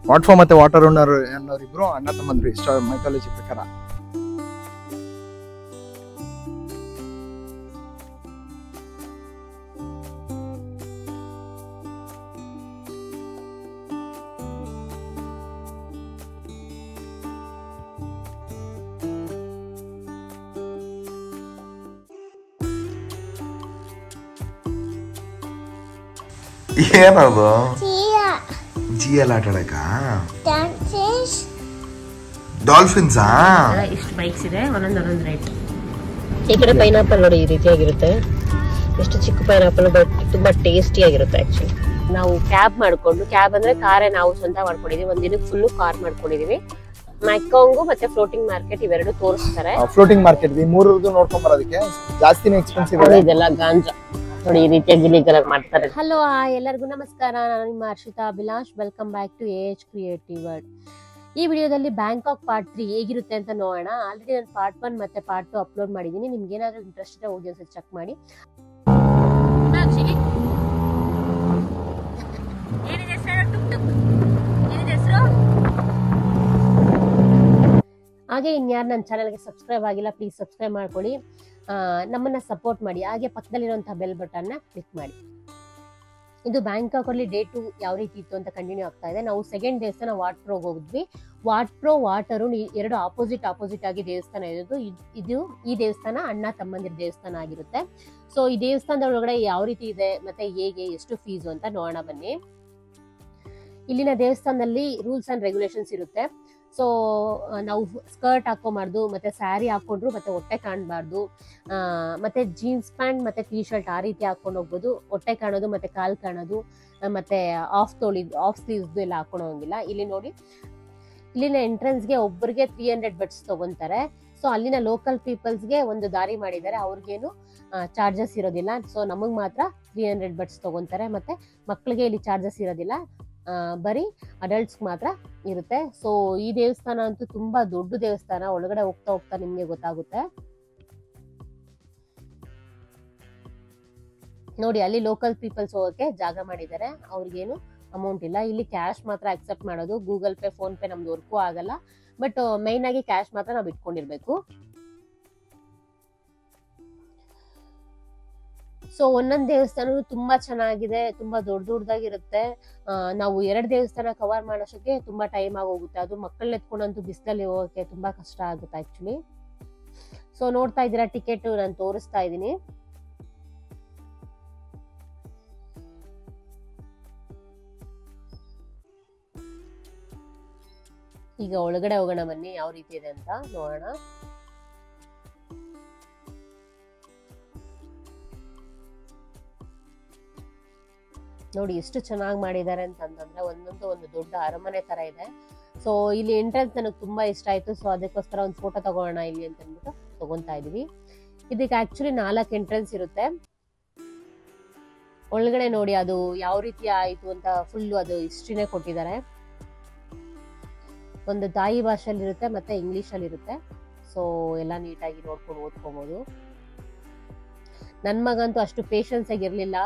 ವಾಟ್ಫಾ ಮತ್ತೆ water owner ಅನ್ನೋರಿಬ್ರು ಅಣ್ಣ ತಮ್ಮಂದ್ರು ಇಷ್ಟ ಮೈಥಾಲಜಿ ಪ್ರಕಾರ. ಏನದು ಜಿಯಲ್ಲಿ ಆಟ ಆಡಕ ಡಾಲ್ಫಿನ್ಸಾ? ಇಷ್ಟು ಬೈಕ್ಸ್ ಇದೆ, ಒಂದೊಂದು ರೇಟ್. ಈ ಕಡೆ ಪೈನಾಪಲ್ ನೋಡಿ ಈ ರೀತಿಯಾಗಿರುತ್ತೆ, ಎಷ್ಟು ಚಿಕ್ಕ ಪೈನಾಪಲ್, ಬಟ್ ತುಂಬಾ ಟೇಸ್ಟಿ ಆಗಿರುತ್ತೆ. ಆಕ್ಚುಲಿ ನಾವು ಕ್ಯಾಬ್ ಮಾಡ್ಕೊಂಡು, ಕ್ಯಾಬ್ ಅಂದ್ರೆ ಕಾರೇ ನಾವು ಸ್ವಂತ ಮಾಡ್ಕೊಂಡಿದೀವಿ, ಒಂದ್ ದಿನಕ್ಕೆ ಫುಲ್ ಕಾರ್ ಮಾಡ್ಕೊಂಡಿದೀವಿ. ಮ್ಯಾಕಾಂಗು ಮತ್ತೆ ಫ್ಲೋಟಿಂಗ್ ಮಾರ್ಕೆಟ್ ಇವೆರಡು ತೋರಿಸ್ತಾರೆ. ಫ್ಲೋಟಿಂಗ್ ಮಾರ್ಕೆಟ್ ಈ ಮೂರರದ್ದು ನೋಡ್ಕೊಂಡ್ ಬರೋದಕ್ಕೆ ಜಾಸ್ತಿನೇ ಎಕ್ಸ್ಪೆನ್ಸಿವ್ ಇದೆ. ಇದೆಲ್ಲ ಗಾಂಜಾ ನೋಡಿ ಈ ರೀತಿಯಾಗಿ ಗಿಲಿ ಕಲರ್ ಮಾಡ್ತಾರೆ. ಹಲೋ ಎಲ್ಲರಿಗೂ ನಮಸ್ಕಾರ, ನಾನು ನಿಮ್ಮ Harshita Abhilash. Welcome back to AH creative world. ಈ ವಿಡಿಯೋದಲ್ಲಿ ಬ್ಯಾಂಕಾಕ್ ಪಾರ್ಟ್ 3 ಹೇಗಿರುತ್ತೆ ಅಂತ ನೋಡೋಣ. ಆಲ್ರೆಡಿ ನಾನು ಪಾರ್ಟ್ 1 ಮತ್ತೆ ಪಾರ್ಟ್ 2 ಅಪ್ಲೋಡ್ ಮಾಡಿದ್ದೀನಿ. ನಿಮ್ಗೆ ಏನಾದ್ರು ಇಂಟ್ರೆಸ್ಟ್ ಇದ್ರೆ ಹೋಗಿ ಒಂದ್ಸತಿ ಚೆಕ್ ಮಾಡಿ. ಹಾಗೆ ಇನ್ಯಾರು ನನ್ನ ಚಾನಲ್ಗೆ ಸಬ್ಸ್ಕ್ರೈಬ್ ಆಗಿಲ್ಲ, ಪ್ಲೀಸ್ ಸಬ್ಸ್ಕ್ರೈಬ್ ಮಾಡ್ಕೊಳ್ಳಿ, ನಮ್ಮನ್ನ ಸಪೋರ್ಟ್ ಮಾಡಿ. ಹಾಗೆ ಪಕ್ಕದಲ್ಲಿರುವಂತಹ ಬೆಲ್ ಬಟನ್ ನ ಕ್ಲಿಕ್ ಮಾಡಿ. ಇದು ಬ್ಯಾಂಕಾಕ್ ಅಲ್ಲಿ ಡೇ 2 ಯಾವ ರೀತಿ ಇತ್ತು ಅಂತ ಕಂಟಿನ್ಯೂ ಆಗ್ತಾ ಇದೆ. ನಾವು ಸೆಕೆಂಡ್ ದೇವಸ್ಥಾನ ವಾಟ್ಪ್ರೋಗೆ ಹೋಗಿದ್ವಿ. ವಾಟ್ಪ್ರೋ ವಾಟರು ಎರಡು ಆಪೋಸಿಟ್ ಆಗಿ ದೇವಸ್ಥಾನ ಇರೋದು. ಇದು ಈ ದೇವಸ್ಥಾನ ಅಣ್ಣ ತಮ್ಮಂದಿರ ದೇವಸ್ಥಾನ ಆಗಿರುತ್ತೆ. ಸೊ ಈ ದೇವಸ್ಥಾನದ ಒಳಗಡೆ ಯಾವ ರೀತಿ ಇದೆ ಮತ್ತೆ ಹೇಗೆ ಎಷ್ಟು ಫೀಸು ಅಂತ ನೋಡೋಣ ಬನ್ನಿ. ಇಲ್ಲಿನ ದೇವಸ್ಥಾನದಲ್ಲಿ ರೂಲ್ಸ್ ಅಂಡ್ ರೆಗ್ಯುಲೇಷನ್ಸ್ ಇರುತ್ತೆ. ಸೊ ನಾವು ಸ್ಕರ್ಟ್ ಹಾಕೋಬಾರ್ದು, ಮತ್ತೆ ಸ್ಯಾರಿ ಹಾಕೊಂಡ್ರು ಮತ್ತೆ ಹೊಟ್ಟೆ ಕಾಣಬಾರ್ದು, ಮತ್ತೆ ಜೀನ್ಸ್ ಪ್ಯಾಂಟ್ ಮತ್ತೆ ಟೀ ಶರ್ಟ್ ಆ ರೀತಿ ಹಾಕೊಂಡು ಹೋಗ್ಬೋದು. ಹೊಟ್ಟೆ ಕಾಣೋದು ಮತ್ತೆ ಕಾಲು ಕಾಣೋದು ಮತ್ತೆ ಆಫ್ ಸ್ಲೀವ್ಸ್ ಎಲ್ಲ ಹಾಕೊಂಡು ಹೋಗಿಲ್ಲ. ಇಲ್ಲಿ ನೋಡಿ, ಇಲ್ಲಿನ ಎಂಟ್ರೆನ್ಸ್ಗೆ ಒಬ್ಬರಿಗೆ 300 ಬಟ್ಸ್ ತಗೊಂತಾರೆ. ಸೊ ಅಲ್ಲಿನ ಲೋಕಲ್ ಪೀಪಲ್ಸ್ಗೆ ಒಂದು ದಾರಿ ಮಾಡಿದ್ದಾರೆ, ಅವ್ರಿಗೇನು ಚಾರ್ಜಸ್ ಇರೋದಿಲ್ಲ. ಸೊ ನಮಗ್ ಮಾತ್ರ 300 ಬಟ್ಸ್ ತಗೊಂತಾರೆ. ಮತ್ತೆ ಮಕ್ಳಿಗೆ ಇಲ್ಲಿ ಚಾರ್ಜಸ್ ಇರೋದಿಲ್ಲ, ಬರೀ ಅಡಲ್ಟ್ಸ್ ಮಾತ್ರ ಇರುತ್ತೆ. ಸೊ ಈ ದೇವಸ್ಥಾನ ಅಂತೂ ತುಂಬಾ ದೊಡ್ಡ ದೇವಸ್ಥಾನ. ಒಳಗಡೆ ಹೋಗ್ತಾ ಹೋಗ್ತಾ ನಿಮ್ಗೆ ಗೊತ್ತಾಗುತ್ತೆ. ನೋಡಿ ಅಲ್ಲಿ ಲೋಕಲ್ ಪೀಪಲ್ಸ್ ಹೋಗಕ್ಕೆ ಜಾಗ ಮಾಡಿದ್ದಾರೆ, ಅವ್ರಿಗೇನು ಅಮೌಂಟ್ ಇಲ್ಲ. ಇಲ್ಲಿ ಕ್ಯಾಶ್ ಮಾತ್ರ ಅಕ್ಸೆಪ್ಟ್ ಮಾಡೋದು. ಗೂಗಲ್ ಪೇ, ಫೋನ್ ಪೇ ನಮ್ದು ವರ್ಕು ಆಗಲ್ಲ. ಬಟ್ ಮೈನ್ ಆಗಿ ಕ್ಯಾಶ್ ಮಾತ್ರ ನಾವು ಇಟ್ಕೊಂಡಿರ್ಬೇಕು. ಸೊ ಒಂದೊಂದು ದೇವಸ್ಥಾನ ತುಂಬಾ ಚೆನ್ನಾಗಿದೆ, ತುಂಬಾ ದೊಡ್ಡದಾಗಿರುತ್ತೆ. ನಾವು 2 ದೇವಸ್ಥಾನ ಕವರ್ ಮಾಡೋಷ್ಟಕ್ಕೆ ತುಂಬಾ ಟೈಮ್ ಆಗೋಗುತ್ತೆ. ಅದು ಮಕ್ಕಳನ್ನ ಎತ್ಕೊಂಡಂತೂ ಬಿಸಿಲಲ್ಲಿ ಹೋಗಕ್ಕೆ ತುಂಬಾ ಕಷ್ಟ ಆಗುತ್ತೆ ಆಕ್ಚುಲಿ. ಸೊ ನೋಡ್ತಾ ಇದ್ದೀರಾ, ಟಿಕೆಟ್ ನಾನು ತೋರಿಸ್ತಾ ಇದ್ದೀನಿ. ಈಗ ಒಳಗಡೆ ಹೋಗೋಣ ಬನ್ನಿ, ಯಾವ ರೀತಿ ಇದೆ ಅಂತ ನೋಡೋಣ. ನೋಡಿ ಎಷ್ಟು ಚೆನ್ನಾಗಿ ಮಾಡಿದ್ದಾರೆ ಅಂತಂದ್ರೆ, ಒಂದು ದೊಡ್ಡ ಅರಮನೆ ತರ ಇದೆ. ಸೊ ಇಲ್ಲಿ ಎಂಟ್ರೆನ್ಸ್ ನನಗೆ ತುಂಬಾ ಇಷ್ಟ ಆಯ್ತು. ಸೊ ಅದಕ್ಕೋಸ್ಕರ ಒಂದು ಫೋಟೋ ತಗೋಣ ಇಲ್ಲಿ ಅಂತ ಅಂದ್ಬಿಟ್ಟು ತಗೊಂತಾ ಇದೀವಿ. ಇದಕ್ಕೆ ಆಕ್ಚುಲಿ 4 ಎಂಟ್ರೆನ್ಸ್ ಇರುತ್ತೆ. ಒಳಗಡೆ ನೋಡಿ ಅದು ಯಾವ ರೀತಿ ಆಯ್ತು ಅಂತ ಫುಲ್ ಅದು ಹಿಸ್ಟ್ರಿನೇ ಕೊಟ್ಟಿದ್ದಾರೆ. ಒಂದು ತಾಯಿ ಭಾಷೆಯಲ್ಲಿ ಇರುತ್ತೆ ಮತ್ತೆ ಇಂಗ್ಲಿಷ್ ಅಲ್ಲಿ ಇರುತ್ತೆ. ಸೊ ಎಲ್ಲ ನೀಟಾಗಿ ನೋಡ್ಕೊಂಡು ಓದ್ಕೋಬಹುದು. ನನ್ ಮಗಂತೂ ಅಷ್ಟು ಪೇಶನ್ಸ್ ಆಗಿರ್ಲಿಲ್ಲ,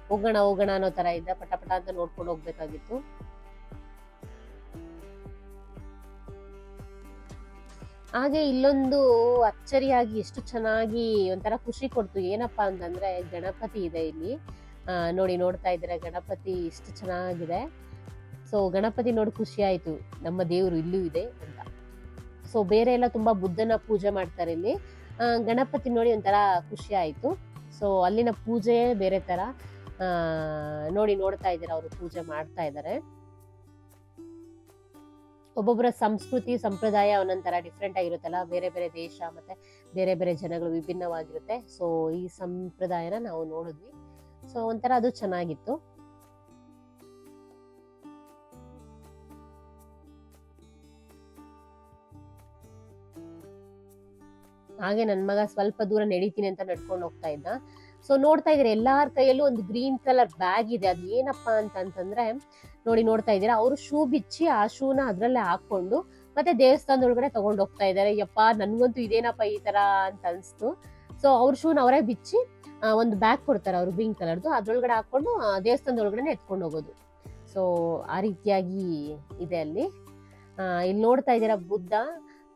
ಹೋಗೋಣ ಅನ್ನೋ ತರ ಇದ್ದ, ಪಟ ಅಂತ ನೋಡ್ಕೊಂಡು ಹೋಗ್ಬೇಕಾಗಿತ್ತು. ಹಾಗೆ ಇಲ್ಲೊಂದು ಅಚ್ಚರಿಯಾಗಿ ಎಷ್ಟು ಚೆನ್ನಾಗಿ ಒಂಥರ ಖುಷಿ ಕೊಡ್ತು. ಏನಪ್ಪಾ ಅಂತಂದ್ರೆ ಗಣಪತಿ ಇದೆ ಇಲ್ಲಿ. ನೋಡ್ತಾ ಇದ್ರೆ ಗಣಪತಿ ಎಷ್ಟು ಚೆನ್ನಾಗಿದೆ. ಸೊ ಗಣಪತಿ ನೋಡಿ ಖುಷಿ ಆಯ್ತು, ನಮ್ಮ ದೇವರು ಇಲ್ಲೂ ಇದೆ ಅಂತ. ಸೊ ಬೇರೆ ಎಲ್ಲ ತುಂಬಾ ಬುದ್ಧನ ಪೂಜೆ ಮಾಡ್ತಾರೆ, ಇಲ್ಲಿ ಗಣಪತಿ ನೋಡಿ ಒಂಥರ ಖುಷಿ ಆಯ್ತು. ಸೊ ಅಲ್ಲಿನ ಪೂಜೆ ಬೇರೆ ತರ. ನೋಡ್ತಾ ಇದ್ದಾರೆ, ಅವರು ಪೂಜೆ ಮಾಡ್ತಾ ಇದ್ದಾರೆ. ಒಬ್ಬೊಬ್ಬರ ಸಂಸ್ಕೃತಿ ಸಂಪ್ರದಾಯ ಒಂದೊಂದರ ಡಿಫ್ರೆಂಟ್ ಆಗಿರುತ್ತಲ್ಲ, ಬೇರೆ ಬೇರೆ ದೇಶ ಮತ್ತೆ ಬೇರೆ ಜನಗಳು ವಿಭಿನ್ನವಾಗಿರುತ್ತೆ. ಸೊ ಈ ಸಂಪ್ರದಾಯನ ನಾವು ನೋಡಿದ್ವಿ. ಸೊ ಒಂಥರ ಅದು ಚೆನ್ನಾಗಿತ್ತು. ಹಾಗೆ ನನ್ ಮಗ ಸ್ವಲ್ಪ ದೂರ ನಡೀತೀನಿ ಅಂತ ನಡ್ಕೊಂಡು ಹೋಗ್ತಾ ಇದ್ದ. ಸೊ ನೋಡ್ತಾ ಇದ್ರೆ ಎಲ್ಲಾರ ಕೈಯಲ್ಲೂ ಒಂದು ಗ್ರೀನ್ ಕಲರ್ ಬ್ಯಾಗ್ ಇದೆ. ಅದು ಏನಪ್ಪಾ ಅಂತಂದ್ರೆ ನೋಡ್ತಾ ಇದ್ದೀರಾ, ಅವರು ಶೂ ಬಿಚ್ಚಿ ಆ ಶೂನ ಅದ್ರಲ್ಲೇ ಹಾಕೊಂಡು ಮತ್ತೆ ದೇವಸ್ಥಾನದೊಳಗಡೆ ತಗೊಂಡ್ ಹೋಗ್ತಾ ಇದ್ದಾರೆ. ಯಪ್ಪ ನನ್ಗಂತೂ ಇದೇನಪ್ಪ ಈ ತರ ಅಂತ ಅನ್ಸ್ತು. ಸೊ ಅವ್ರ ಶೂನ ಅವರೇ ಬಿಚ್ಚಿ ಒಂದು ಬ್ಯಾಗ್ ಕೊಡ್ತಾರೆ, ಅವ್ರು ಗ್ರೀನ್ ಕಲರ್ದು, ಅದ್ರೊಳಗಡೆ ಹಾಕೊಂಡು ದೇವಸ್ಥಾನದೊಳಗಡೆ ಎತ್ಕೊಂಡು ಹೋಗೋದು. ಸೊ ಆ ರೀತಿಯಾಗಿ ಇದೆ ಅಲ್ಲಿ. ಇಲ್ಲಿ ನೋಡ್ತಾ ಇದ್ದೀರಾ ಬುದ್ಧ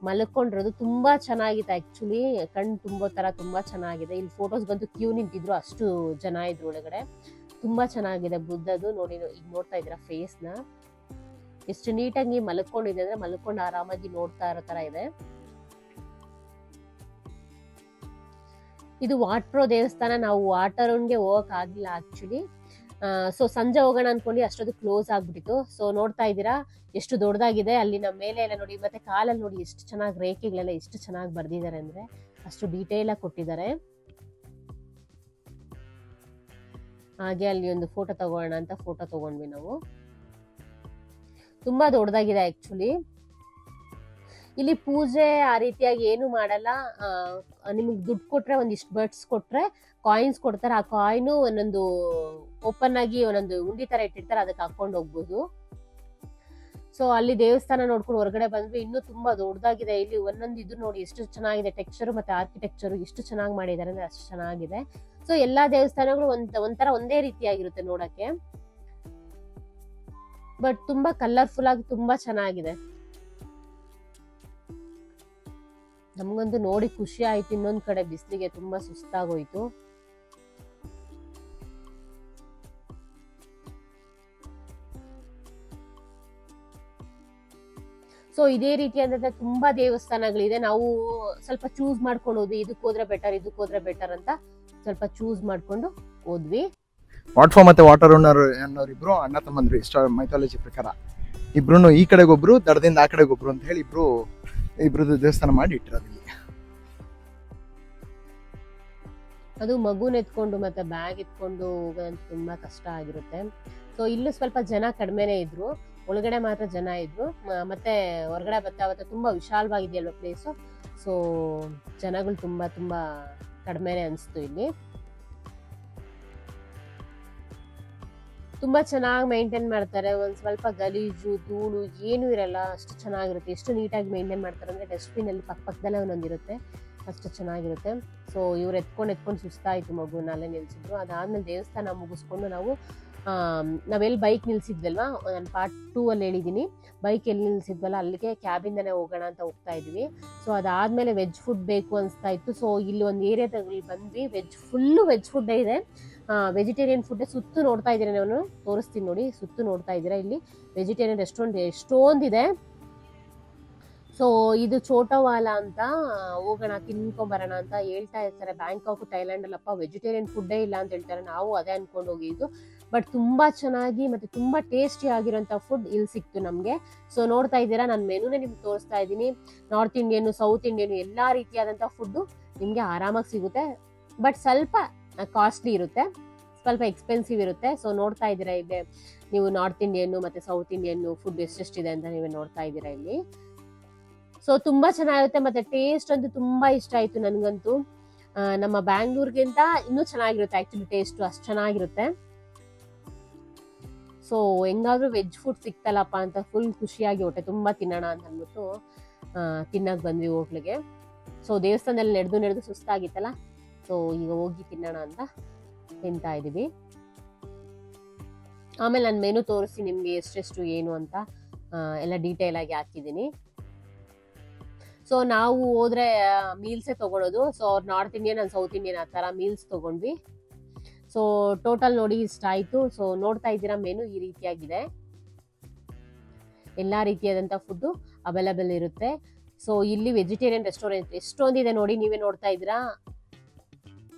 ಮಲ್ಕೊಂಡಿರೋದು ತುಂಬಾ ಚೆನ್ನಾಗಿದೆ. ಆಕ್ಚುಲಿ ಕಣ್ ತುಂಬೋ ತರ ತುಂಬಾ ಚೆನ್ನಾಗಿದೆ. ಇಲ್ಲಿ ಫೋಟೋಸ್ ಬಂದು ಕ್ಯೂ ನಿಂತಿದ್ರು, ಅಷ್ಟು ಜನ ಇದ್ರು ಒಳಗಡೆ. ತುಂಬಾ ಚೆನ್ನಾಗಿದೆ ಬುದ್ಧದು. ನೋಡಿ ಈಗ ನೋಡ್ತಾ ಇದ್ದೀರಾ ಫೇಸ್ ನ ಎಷ್ಟು ನೀಟಾಗಿ ಮಲ್ಕೊಂಡಿದೆ ಅಂದ್ರೆ ಮಲ್ಕೊಂಡು ಆರಾಮಾಗಿ ನೋಡ್ತಾ ಇರೋ ತರ ಇದೆ. ಇದು ವಾಟ್ರೋ ದೇವಸ್ಥಾನ. ನಾವು ವಾಟರ್ಗೆ ಹೋಗಕ್ ಆಗಿಲ್ಲ ಆಕ್ಚುಲಿ. ಸೊ ಸಂಜೆ ಹೋಗೋಣ ಅನ್ಕೊಂಡು ಅಷ್ಟೊಂದು ಕ್ಲೋಸ್ ಆಗ್ಬಿಟ್ಟಿತ್ತು. ಸೊ ನೋಡ್ತಾ ಇದ್ದೀರಾ ಎಷ್ಟು ದೊಡ್ಡದಾಗಿದೆ. ಅಲ್ಲಿ ನಮ್ಮ ಮೇಲೆ ಎಲ್ಲ ನೋಡಿ, ಮತ್ತೆ ಕಾಲಲ್ಲಿ ನೋಡಿ ಎಷ್ಟು ಚೆನ್ನಾಗಿ ರೇಖೆಗಳೆಲ್ಲ ಎಷ್ಟು ಚೆನ್ನಾಗಿ ಬರ್ದಿದ್ದಾರೆ ಅಂದ್ರೆ ಅಷ್ಟು ಡೀಟೇಲ್ ಆಗಿ ಕೊಟ್ಟಿದ್ದಾರೆ. ಹಾಗೆ ಅಲ್ಲಿ ಒಂದು ಫೋಟೋ ತಗೋಣ ಅಂತ ಫೋಟೋ ತಗೊಂಡ್ವಿ ನಾವು. ತುಂಬಾ ದೊಡ್ಡದಾಗಿದೆ ಆಕ್ಚುಲಿ. ಇಲ್ಲಿ ಪೂಜೆ ಆ ರೀತಿಯಾಗಿ ಏನು ಮಾಡಲ್ಲ. ನಿಮಗೆ ದುಡ್ಡು ಕೊಟ್ರೆ ಒಂದಿಷ್ಟು ಬರ್ಡ್ಸ್ ಕೊಟ್ರೆ ಕಾಯಿನ್ಸ್ ಕೊಡ್ತಾರೆ. ಆ ಕಾಯಿನು ಒಂದೊಂದು ಓಪನ್ ಆಗಿ ಒಂದೊಂದು ಉಂಡಿ ತರ ಇಟ್ಟಿರ್ತಾರೆ, ಅದಕ್ಕೆ ಹಾಕೊಂಡು ಹೋಗ್ಬೋದು. ಸೊ ಅಲ್ಲಿ ದೇವಸ್ಥಾನ ನೋಡ್ಕೊಂಡು ಹೊರಗಡೆ ಬಂದ್ವಿ. ಇನ್ನೂ ತುಂಬಾ ದೊಡ್ಡದಾಗಿದೆ. ಇಲ್ಲಿ ಒಂದೊಂದು ಇದು ನೋಡಿ ಎಷ್ಟು ಚೆನ್ನಾಗಿದೆ. ಟೆಕ್ಸ್ಚರ್ ಮತ್ತೆ ಆರ್ಕಿಟೆಕ್ಚರ್ ಎಷ್ಟು ಚೆನ್ನಾಗಿ ಮಾಡಿದ್ದಾರೆ ಅಂದ್ರೆ ಅಷ್ಟು ಚೆನ್ನಾಗಿದೆ. ಸೊ ಎಲ್ಲಾ ದೇವಸ್ಥಾನಗಳು ಒಂಥರ ಒಂದೇ ರೀತಿಯಾಗಿರುತ್ತೆ ನೋಡಕ್ಕೆ, ಬಟ್ ತುಂಬಾ ಕಲರ್ಫುಲ್ ಆಗಿ ತುಂಬಾ ಚೆನ್ನಾಗಿದೆ. ನಮ್ಗಂತೂ ನೋಡಿ ಖುಷಿ ಆಯ್ತು. ಇನ್ನೊಂದ್ ಕಡೆ ಬಿಸಿಲಿಗೆ ತುಂಬಾ ಸುಸ್ತಾಗೋಯ್ತು. ಸೊ ಇದೇ ರೀತಿಯಾದಂತ ತುಂಬಾ ದೇವಸ್ಥಾನಗಳಿದೆ. ನಾವು ಸ್ವಲ್ಪ ಚೂಸ್ ಮಾಡ್ಕೊಂಡು ಹೋದ್ವಿ, ಇದಕ್ಕೆ ಹೋದ್ರೆ ಬೆಟರ್ ಅಂತ ಸ್ವಲ್ಪ ಚೂಸ್ ಮಾಡ್ಕೊಂಡು ಹೋದ್ವಿ. ವಾಟ್ಫಾ ಮತ್ತೆ ವಾಟರ್ ಓನರ್ ಅನ್ನೋರಿಬ್ರು ಅಣ್ಣ ತಮ್ಮಂದ್ರು ಇಷ್ಟ ಮೈಥಾಲಜಿ ಪ್ರಕಾರ. ಇಬ್ರು ಈ ಕಡೆಗೊಬ್ರು ದಡದಿಂದ ಆ ಕಡೆಗೊಬ್ರು ಅಂತ ಹೇಳಿ ಇಬ್ರದ್ದು ದೇವಸ್ಥಾನ ಮಾಡಿ ಇಟ್ಟಿರೋದು ಇಲ್ಲಿ. ಅದು ಮಗುನ ಎತ್ಕೊಂಡು ಮತ್ತೆ ಬ್ಯಾಗ್ ಎತ್ಕೊಂಡು ಹೋಗೋದಂತ ತುಂಬಾ ಕಷ್ಟ ಆಗಿರುತ್ತೆ. ಸೊ ಇಲ್ಲೂ ಸ್ವಲ್ಪ ಜನ ಕಡಿಮೆನೆ ಇದ್ರು, ಒಳಗಡೆ ಮಾತ್ರ ಜನ ಇದ್ರು. ಮತ್ತೆ ಹೊರಗಡೆ ಬರ್ತಾ ತುಂಬಾ ವಿಶಾಲವಾಗಿದೆಯಲ್ವ ಪ್ಲೇಸು. ಸೊ ಜನಗಳು ತುಂಬಾ ತುಂಬಾ ಕಡಿಮೆನೆ ಅನಿಸ್ತು ಇಲ್ಲಿ. ತುಂಬಾ ಚೆನ್ನಾಗಿ ಮೇಂಟೈನ್ ಮಾಡ್ತಾರೆ. ಒಂದ್ ಸ್ವಲ್ಪ ಗಲೀಜು ಧೂಳು ಏನು ಇರಲ್ಲ, ಅಷ್ಟು ಚೆನ್ನಾಗಿರುತ್ತೆ. ಎಷ್ಟು ನೀಟಾಗಿ ಮೇಂಟೈನ್ ಮಾಡ್ತಾರೆ ಅಂದ್ರೆ ಡಸ್ಟ್ಬಿನ್ ಅಲ್ಲಿ ಪಕ್ಕದಲ್ಲೇ ಒಂದೊಂದಿರುತ್ತೆ, ಅಷ್ಟು ಚೆನ್ನಾಗಿರುತ್ತೆ. ಸೊ ಇವ್ರು ಎತ್ಕೊಂಡು ಸುಸ್ತಾಯ್ತು, ಮಗುನ ಅಲ್ಲೇ ನಿಲ್ಸಿದ್ರು. ಅದಾದ್ಮೇಲೆ ದೇವಸ್ಥಾನ ಮುಗಿಸ್ಕೊಂಡು ನಾವೆಲ್ಲಿ ಬೈಕ್ ನಿಲ್ಸಿದ್ವಲ್ವಾ, ನಾನು ಪಾರ್ಟ್ 2 ಅಲ್ಲಿ ಹೇಳಿದೀನಿ, ಬೈಕ್ ಎಲ್ಲಿ ನಿಲ್ಸಿದ್ವಲ್ಲ ಅಲ್ಲಿಗೆ ಕ್ಯಾಬಿಂದನೇ ಹೋಗೋಣ ಅಂತ ಹೋಗ್ತಾ ಇದ್ವಿ. ಸೊ ಅದಾದ್ಮೇಲೆ ವೆಜ್ ಫುಡ್ ಬೇಕು ಅನ್ಸ್ತಾ ಇತ್ತು. ಸೊ ಇಲ್ಲಿ ಒಂದು ಏರಿಯಾದಲ್ಲಿ ಬಂದ್ವಿ, ಫುಲ್ಲು ವೆಜ್ ಫುಡ್ ಇದೆ. ವೆಜಿಟೇರಿಯನ್ ಫುಡ್ ಸುತ್ತು ನೋಡ್ತಾ ಇದ್ದೀರಾ, ನಾನು ತೋರಿಸ್ತೀನಿ ನೋಡಿ, ಸುತ್ತು ನೋಡ್ತಾ ಇದ್ದೀರಾ. ಇಲ್ಲಿ ವೆಜಿಟೇರಿಯನ್ ರೆಸ್ಟೋರೆಂಟ್ ಎಷ್ಟೊಂದಿದೆ. ಸೊ ಇದು ಚೋಟವಾಲಾ ಅಂತ, ಹೋಗೋಣ ತಿನ್ಕೊಂಬರೋಣ ಅಂತ ಹೇಳ್ತಾ ಇರ್ತಾರೆ. ಬ್ಯಾಂಕಾಕ್ ಥೈಲ್ಯಾಂಡ್ ಅಲ್ಲಪ್ಪ ವೆಜಿಟೇರಿಯನ್ ಫುಡ್ಡೇ ಇಲ್ಲ ಅಂತ ಹೇಳ್ತಾರೆ. ನಾವು ಅದೇ ಅನ್ಕೊಂಡು ಹೋಗಿದ್ದು. ಬಟ್ ತುಂಬಾ ಚೆನ್ನಾಗಿ ಮತ್ತೆ ತುಂಬಾ ಟೇಸ್ಟಿ ಆಗಿರೋಂಥ ಫುಡ್ ಇಲ್ಲಿ ಸಿಕ್ತು ನಮಗೆ. ಸೊ ನೋಡ್ತಾ ಇದ್ದೀರಾ, ನಾನು ಮೆನುನೇ ನಿಮ್ಗೆ ತೋರಿಸ್ತಾ ಇದ್ದೀನಿ. ನಾರ್ತ್ ಇಂಡಿಯನ್, ಸೌತ್ ಇಂಡಿಯನ್ ಎಲ್ಲಾ ರೀತಿಯಾದಂಥ ಫುಡ್ಡು ನಿಮ್ಗೆ ಆರಾಮಾಗಿ ಸಿಗುತ್ತೆ. ಬಟ್ ಸ್ವಲ್ಪ ಕಾಸ್ಟ್ಲಿ ಇರುತ್ತೆ, ಸ್ವಲ್ಪ ಎಕ್ಸ್ಪೆನ್ಸಿವ್ ಇರುತ್ತೆ. ಸೊ ನೋಡ್ತಾ ಇದ್ದೀರಾ ಇಲ್ಲಿ ನೀವು ನಾರ್ತ್ ಇಂಡಿಯನ್ ಮತ್ತೆ ಸೌತ್ ಇಂಡಿಯನ್ ಫುಡ್ ಎಷ್ಟೆಷ್ಟಿದೆ ಅಂತ ನೀವೇ ನೋಡ್ತಾ ಇದ್ದೀರಾ ಇಲ್ಲಿ. ಸೊ ತುಂಬಾ ಚೆನ್ನಾಗಿರುತ್ತೆ. ಮತ್ತೆ ಟೇಸ್ಟ್ ಅಂತೂ ತುಂಬಾ ಇಷ್ಟ ಆಯ್ತು ನನ್ಗಂತೂ. ನಮ್ಮ ಬ್ಯಾಂಗ್ಳೂರ್ಗಿಂತ ಇನ್ನೂ ಚೆನ್ನಾಗಿರುತ್ತೆ ಆಕ್ಚುಲಿ, ಟೇಸ್ಟ್ ಅಷ್ಟು ಚೆನ್ನಾಗಿರುತ್ತೆ. ಸೊ ಹೆಂಗಾದ್ರೂ ವೆಜ್ ಫುಡ್ ಸಿಕ್ತಲ್ಲಪ್ಪ ಅಂತ ಫುಲ್ ಖುಷಿಯಾಗಿ ಹೊಟ್ಟೆ ತುಂಬಾ ತಿನ್ನೋಣ ಅಂತ ಅಂದ್ಬಿಟ್ಟು ತಿನ್ನಕ್ ಬಂದ್ವಿ ಹೋಟ್ಲಿಗೆ. ಸೊ ದೇವಸ್ಥಾನದಲ್ಲಿ ನಡೆದು ಸುಸ್ತಾಗಿತ್ತಲ್ಲ, ಸೊ ಈಗ ಹೋಗಿ ತಿನ್ನೋಣ ಅಂತ ತಿಂತಾ ಇದೀವಿ. ಆಮೇಲೆ ನಾನು ಮೆನು ತೋರಿಸಿ ನಿಮ್ಗೆ ಎಷ್ಟೆಷ್ಟು ಏನು ಅಂತ ಎಲ್ಲ ಡೀಟೇಲ್ ಆಗಿ ಹಾಕಿದ್ದೀನಿ. ಸೊ ನಾವು ಹೋದ್ರೆ ಮೀಲ್ಸೇ ತಗೊಳೋದು. ಸೊ ಅವ್ರು north Indian and south Indian ಆ ಥರ ಮೀಲ್ಸ್ ತಗೊಂಡ್ವಿ. ಸೊ ಟೋಟಲ್ ನೋಡಿ ಇಷ್ಟ ಆಯ್ತು. ಸೊ ನೋಡ್ತಾ ಇದ್ದೀರಾ ಮೆನು ಈ ರೀತಿಯಾಗಿದೆ. ಎಲ್ಲಾ ರೀತಿಯಾದಂಥ ಫುಡ್ಡು ಅವೈಲೇಬಲ್ ಇರುತ್ತೆ. ಸೊ ಇಲ್ಲಿ ವೆಜಿಟೇರಿಯನ್ ರೆಸ್ಟೋರೆಂಟ್ ಎಷ್ಟೊಂದಿದೆ ನೋಡಿ, ನೀವೇ ನೋಡ್ತಾ ಇದ್ದೀರಾ.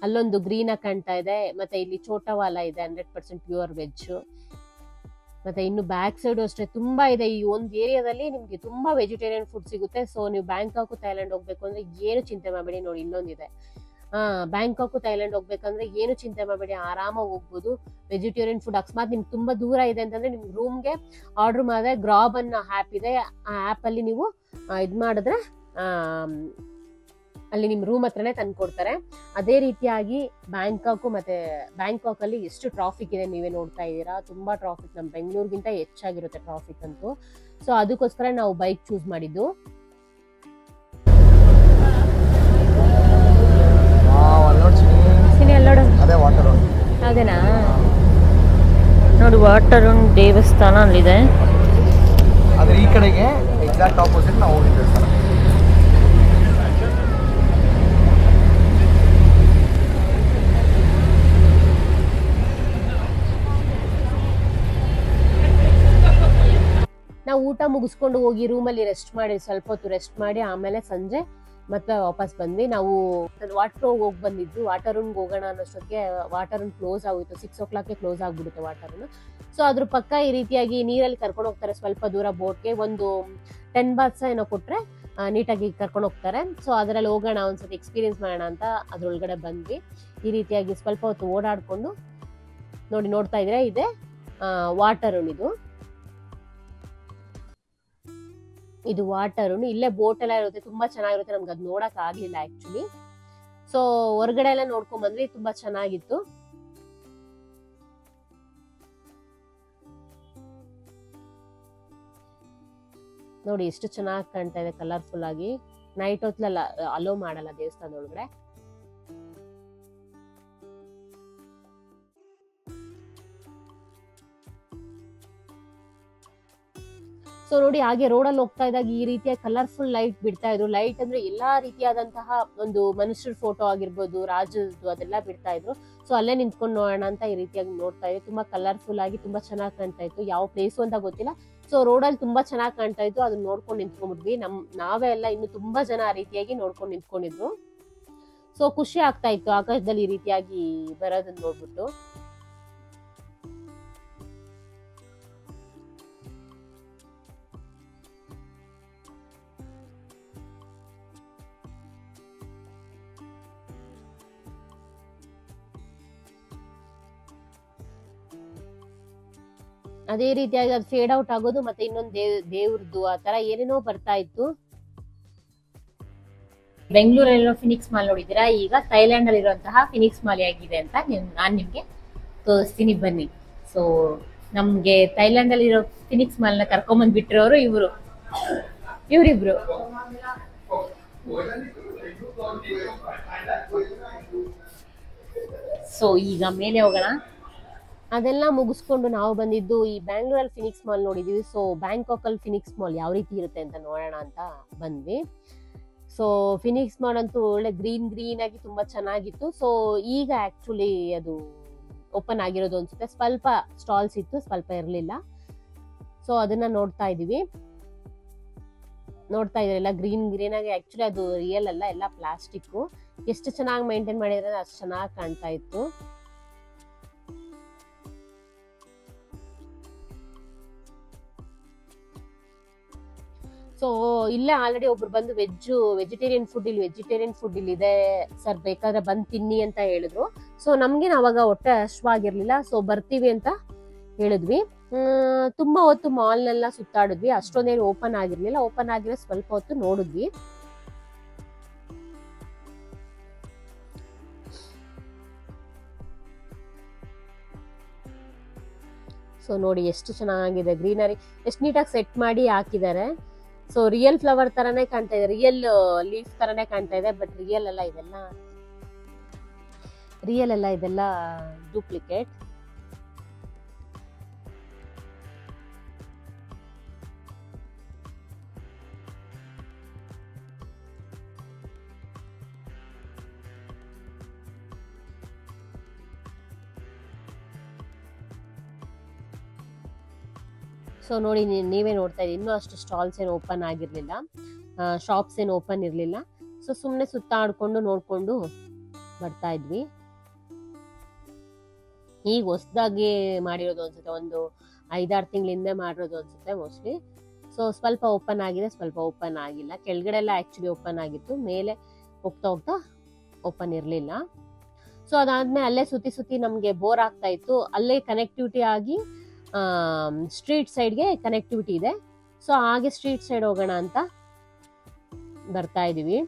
ಅಲ್ಲೊಂದು ಗ್ರೀನ್ ಆಗಿ ಕಾಣ್ತಾ ಇದೆ, ಮತ್ತೆ ಇಲ್ಲಿ ಚೋಟವಾಲಾ ಇದೆ 100% ಪ್ಯೂರ್ ವೆಜ್. ಮತ್ತೆ ಇನ್ನು ಬ್ಯಾಕ್ ಸೈಡ್ ಅಷ್ಟೇ ತುಂಬಾ ಇದೆ. ಈ ಒಂದು ಏರಿಯಾದಲ್ಲಿ ನಿಮ್ಗೆ ತುಂಬಾ ವೆಜಿಟೇರಿಯನ್ ಫುಡ್ ಸಿಗುತ್ತೆ. ಸೊ ನೀವು ಬ್ಯಾಂಕಾಕ್ ಥೈಲ್ಯಾಂಡ್ ಹೋಗ್ಬೇಕು ಅಂದ್ರೆ ಏನು ಚಿಂತೆ ಮಾಡಬೇಡಿ. ನೋಡಿ ಇನ್ನೊಂದಿದೆ, ಬ್ಯಾಂಕಾಕ್ ಥೈಲ್ಯಾಂಡ್ ಹೋಗ್ಬೇಕಂದ್ರೆ ಏನು ಚಿಂತೆ ಮಾಡಬೇಡಿ, ಆರಾಮಾಗಿ ಹೋಗ್ಬೋದು. ವೆಜಿಟೇರಿಯನ್ ಫುಡ್ ಅಕಸ್ಮಾತ್ ನಿಮ್ಗೆ ತುಂಬಾ ದೂರ ಇದೆ ಅಂತಂದ್ರೆ ನಿಮ್ಗೆ ರೂಮ್ಗೆ ಆರ್ಡರ್ ಮಾಡಿದ್ರೆ ಗ್ರಾಬ್ ಅನ್ನೋ ಆ್ಯಪ್ ಇದೆ, ಆ ಆ್ಯಪ್ ಅಲ್ಲಿ ನೀವು ಇದು ಮಾಡಿದ್ರೆ ಅಲ್ಲಿ ನಿಮ್ ರೂಮ್ ಹತ್ರನೇ ತಂದು ಕೊಡ್ತಾರೆ. ಅದೇ ರೀತಿಯಾಗಿ ಬ್ಯಾಂಕಾಕ್ ಅಲ್ಲಿ ಎಷ್ಟು ಟ್ರಾಫಿಕ್ ಇದೆ ನೀವೇ ನೋಡ್ತಾ ಇದ್ದೀರಾ. ತುಂಬಾ ಟ್ರಾಫಿಕ್, ನಮ್ಮ ಬೆಂಗಳೂರಿಗಿಂತ ಹೆಚ್ಚಾಗಿರುತ್ತೆ ಟ್ರಾಫಿಕ್ ಅಂತೂ. ಸೊ ಅದಕ್ಕೋಸ್ಕರ ನಾವು ಬೈಕ್ ಚೂಸ್ ಮಾಡಿದ್ದು. ಅದೇ ವಾಟರ್ ಅದೇನಾ ನೋಡಿ, ವಾಟರ್ ದೇವಸ್ಥಾನ ಅಲ್ಲಿದೆ. ಅದ್ರ ಈ ಕಡೆಗೆ ಎಕ್ಸಾಕ್ಟ್ ಆಪೋಸಿಟ್ ನಾವು ಹೋಗಿದ್ದೇವೆ ಸರ್. ನಾವು ಊಟ ಮುಗಿಸ್ಕೊಂಡು ಹೋಗಿ ರೂಮಲ್ಲಿ ರೆಸ್ಟ್ ಮಾಡಿ ಸ್ವಲ್ಪ ಹೊತ್ತು ರೆಸ್ಟ್ ಮಾಡಿ ಆಮೇಲೆ ಸಂಜೆ ಮತ್ತೆ ವಾಪಸ್ ಬಂದ್ವಿ. ನಾವು ವಾಟರ್ ಹೋಗಿ ಬಂದಿದ್ದು, ವಾಟರ್ ಹೋಗೋಣ ಅನ್ನೋಷ್ಟೊತ್ತಿಗೆ ವಾಟರ್ ಕ್ಲೋಸ್ ಆಗೋಯ್ತು. 6 o'clock ಕ್ಲೋಸ್ ಆಗ್ಬಿಡುತ್ತೆ ವಾಟರ್. ಸೊ ಅದ್ರ ಪಕ್ಕ ಈ ರೀತಿಯಾಗಿ ನೀರಲ್ಲಿ ಕರ್ಕೊಂಡು ಹೋಗ್ತಾರೆ ಸ್ವಲ್ಪ ದೂರ ಬೋಟ್ಗೆ. ಒಂದು 10 baths ಏನೋ ಕೊಟ್ರೆ ನೀಟಾಗಿ ಕರ್ಕೊಂಡು ಹೋಗ್ತಾರೆ. ಸೊ ಅದರಲ್ಲಿ ಹೋಗೋಣ ಒಂದ್ಸತಿ ಎಕ್ಸ್ಪೀರಿಯನ್ಸ್ ಮಾಡೋಣ ಅಂತ ಅದ್ರೊಳಗಡೆ ಬಂದ್ವಿ. ಈ ರೀತಿಯಾಗಿ ಸ್ವಲ್ಪ ಹೊತ್ತು ಓಡಾಡ್ಕೊಂಡು ನೋಡ್ತಾ ಇದ್ರೆ ಇದೆ ವಾಟರ್ ಇದು ವಾಟರ್. ಇಲ್ಲೇ ಬೋಟ್ ಎಲ್ಲ ಇರುತ್ತೆ, ತುಂಬಾ ಚೆನ್ನಾಗಿರುತ್ತೆ. ನಮ್ಗೆ ಅದ್ ನೋಡಕ್ ಆಗ್ಲಿಲ್ಲ ಆಕ್ಚುಲಿ. ಸೊ ಹೊರಗಡೆ ಎಲ್ಲ ನೋಡ್ಕೊಂಡ್ ಬಂದ್ವಿ, ತುಂಬಾ ಚೆನ್ನಾಗಿತ್ತು. ನೋಡಿ ಎಷ್ಟು ಚೆನ್ನಾಗಿ ಕಾಣ್ತಾ ಇದೆ ಕಲರ್ಫುಲ್ ಆಗಿ. ನೈಟ್ ಹೊತ್ಲೆಲ್ಲ ಅಲೋ ಮಾಡಲ್ಲ ದೇವಸ್ಥಾನದ ಒಳಗಡೆ. ಸೊ ನೋಡಿ ಹಾಗೆ ರೋಡಲ್ಲಿ ಹೋಗ್ತಾ ಇದ್ದಾಗ ಈ ರೀತಿಯ ಕಲರ್ಫುಲ್ ಲೈಟ್ ಬಿಡ್ತಾ ಇದ್ರು. ಲೈಟ್ ಅಂದ್ರೆ ಎಲ್ಲಾ ರೀತಿಯಾದಂತಹ ಒಂದು ಮನುಷ್ಯರ ಫೋಟೋ ಆಗಿರ್ಬೋದು, ರಾಜದ್ದು ಅದೆಲ್ಲ ಬಿಡ್ತಾ ಇದ್ರು. ಸೊ ಅಲ್ಲೇ ನಿಂತ್ಕೊಂಡು ನೋಡೋಣ ಅಂತ ಈ ರೀತಿಯಾಗಿ ನೋಡ್ತಾ ಇದ್ವಿ. ತುಂಬಾ ಕಲರ್ಫುಲ್ ಆಗಿ ತುಂಬಾ ಚೆನ್ನಾಗಿ ಕಾಣ್ತಾ ಇತ್ತು. ಯಾವ ಪ್ಲೇಸು ಅಂತ ಗೊತ್ತಿಲ್ಲ. ಸೊ ರೋಡಲ್ಲಿ ತುಂಬಾ ಚೆನ್ನಾಗಿ ಕಾಣ್ತಾ ಇತ್ತು. ಅದನ್ನ ನೋಡ್ಕೊಂಡು ನಿಂತ್ಕೊಂಡ್ಬಿಟ್ವಿ. ನಾವೇ ಎಲ್ಲ ಇನ್ನು ತುಂಬಾ ಜನ ಆ ರೀತಿಯಾಗಿ ನೋಡ್ಕೊಂಡು ನಿಂತ್ಕೊಂಡಿದ್ರು. ಸೊ ಖುಷಿ ಆಗ್ತಾ ಇತ್ತು ಆಕಾಶದಲ್ಲಿ ಈ ರೀತಿಯಾಗಿ ಬರೋದನ್ನ ನೋಡ್ಬಿಟ್ಟು. ಅದೇ ರೀತಿಯಾಗಿ ಅದು ಫೇಡ್ ಔಟ್ ಆಗೋದು, ಮತ್ತೆ ಇನ್ನೊಂದು ದೇವ್ರದ್ದು ಆ ತರ ಏನೇನೋ ಬರ್ತಾ ಇತ್ತು. ಬೆಂಗಳೂರಲ್ಲಿರೋ ಫಿನಿಕ್ಸ್ ಮಾಲ್ ನೋಡಿದ್ದೀರಾ? ಈಗ ಥೈಲ್ಯಾಂಡ್ ಅಲ್ಲಿರುವಂತಹ ಫಿನಿಕ್ಸ್ ಮಾಲ್ ಆಗಿದೆ ಅಂತ ನಾನ್ ನಿಮ್ಗೆ ತೋರಿಸ್ತೀನಿ ಬನ್ನಿ. ಸೊ ನಮ್ಗೆ ಥೈಲ್ಯಾಂಡ್ ಅಲ್ಲಿರೋ ಫಿನಿಕ್ಸ್ ಮಾಲ್ ನ ಕರ್ಕೊಂಬಂದ್ ಬಿಟ್ಟಿರೋರು ಇವರಿಬ್ರು. ಸೊ ಈಗ ಮೇಲೆ ಹೋಗೋಣ. ಅದೆಲ್ಲ ಮುಗಿಸ್ಕೊಂಡು ನಾವು ಬಂದಿದ್ದು ಈ ಬ್ಯಾಂಗ್ಳೂರಲ್ಲಿ ಫಿನಿಕ್ಸ್ ಮಾಲ್ ನೋಡಿದೀವಿ. ಸೊ ಬ್ಯಾಂಕಾಕ್ ಅಲ್ಲಿ ಫಿನಿಕ್ಸ್ ಮಾಲ್ ಯಾವ ರೀತಿ ಇರುತ್ತೆ ಅಂತ ನೋಡೋಣ ಅಂತ ಬಂದ್ವಿ. ಸೊ ಫಿನಿಕ್ಸ್ ಮಾಲ್ ಅಂತೂ ಒಳ್ಳೆ ಗ್ರೀನ್ ಆಗಿ ತುಂಬಾ ಚೆನ್ನಾಗಿತ್ತು. ಸೊ ಈಗ ಆಕ್ಚುಲಿ ಅದು ಓಪನ್ ಆಗಿರೋದು ಅನ್ಸುತ್ತೆ. ಸ್ವಲ್ಪ ಸ್ಟಾಲ್ಸ್ ಇತ್ತು, ಸ್ವಲ್ಪ ಇರ್ಲಿಲ್ಲ. ಸೊ ಅದನ್ನ ನೋಡ್ತಾ ಇದ್ರೆಲ್ಲ ಗ್ರೀನ್ ಆಗಿ. ಆಕ್ಚುಲಿ ಅದು ರಿಯಲ್ ಅಲ್ಲ, ಎಲ್ಲ ಪ್ಲಾಸ್ಟಿಕ್. ಎಷ್ಟು ಚೆನ್ನಾಗಿ ಮೇಂಟೈನ್ ಮಾಡಿದ್ರೆ ಅಷ್ಟು ಚೆನ್ನಾಗಿ ಕಾಣ್ತಾ ಇತ್ತು. ಸೊ ಇಲ್ಲೇ ಆಲ್ರೆಡಿ ಒಬ್ರು ಬಂದು ವೆಜಿಟೇರಿಯನ್ ಫುಡ್ ಇಲ್ಲಿ ಇದೆ ಸರ್, ಬೇಕಾದ್ರೆ ಬಂದ್ ತಿನ್ನಿ ಅಂತ ಹೇಳಿದ್ರು. ಸೊ ನಮ್ಗೇನು ಅವಾಗ ಹೊಟ್ಟೆ ಹಶ್ವಾಗಿರ್ಲಿಲ್ಲ. ಸೊ ಬರ್ತೀವಿ ಅಂತ ಹೇಳಿದ್ವಿ. ತುಂಬಾ ಹೊತ್ತು ಮಾಲ್ನೆಲ್ಲ ಸುತ್ತಾಡಿದ್ವಿ. ಅಷ್ಟೊಂದೇನು ಓಪನ್ ಆಗಿರ್ಲಿಲ್ಲ. ಓಪನ್ ಆಗಿರೋ ಸ್ವಲ್ಪ ಹೊತ್ತು ನೋಡಿದ್ವಿ. ಸೊ ನೋಡಿ ಎಷ್ಟು ಚೆನ್ನಾಗಿದೆ ಗ್ರೀನರಿ, ಎಷ್ಟು ನೀಟಾಗಿ ಸೆಟ್ ಮಾಡಿ ಹಾಕಿದ್ದಾರೆ. ಸೊ ರಿಯಲ್ ಫ್ಲವರ್ ತರಾನೇ ಕಾಣ್ತಾ ಇದೆ, ರಿಯಲ್ ಲೀಫ್ ತರಾನೇ ಕಾಣ್ತಾ ಇದೆ. ಬಟ್ ರಿಯಲ್ ಅಲ್ಲ ಇದೆಲ್ಲ ಡೂಪ್ಲಿಕೇಟ್. ಸೊ ನೋಡಿ ನೀವೇ ನೋಡ್ತಾ ಇದ್ದೀವಿ, ಇನ್ನೂ ಅಷ್ಟು ಸ್ಟಾಲ್ಸ್ ಏನು ಓಪನ್ ಆಗಿರ್ಲಿಲ್ಲ, ಶಾಪ್ಸ್ ಏನು ಓಪನ್ ಇರ್ಲಿಲ್ಲ. ಸೊ ಸುಮ್ಮನೆ ಸುತ್ತಾಡ್ಕೊಂಡು ನೋಡ್ಕೊಂಡು ಬರ್ತಾ ಇದ್ವಿ. ಈಗ ಹೊಸದಾಗಿ ಮಾಡಿರೋದು ಅನ್ಸುತ್ತೆ, ಒಂದು 5-6 ತಿಂಗಳಿಂದ ಮಾಡಿರೋದು ಅನ್ಸುತ್ತೆ ಮೋಸ್ಟ್ಲಿ. ಸೊ ಸ್ವಲ್ಪ ಓಪನ್ ಆಗಿದೆ, ಸ್ವಲ್ಪ ಓಪನ್ ಆಗಿಲ್ಲ. ಕೆಳಗಡೆ ಎಲ್ಲ ಆಕ್ಚುಲಿ ಓಪನ್ ಆಗಿತ್ತು, ಮೇಲೆ ಹೋಗ್ತಾ ಓಪನ್ ಇರಲಿಲ್ಲ. ಸೊ ಅದಾದ್ಮೇಲೆ ಅಲ್ಲೇ ಸುತ್ತಿ ನಮ್ಗೆ ಬೋರ್ ಆಗ್ತಾ ಇತ್ತು. ಅಲ್ಲೇ ಕನೆಕ್ಟಿವಿಟಿ ಆಗಿ ಸ್ಟ್ರೀಟ್ ಸೈಡ್ಗೆ ಕನೆಕ್ಟಿವಿಟಿ ಇದೆ. ಸೊ ಹಾಗೆ ಸ್ಟ್ರೀಟ್ ಸೈಡ್ ಹೋಗೋಣ ಅಂತ ಬರ್ತಾ ಇದೀವಿ.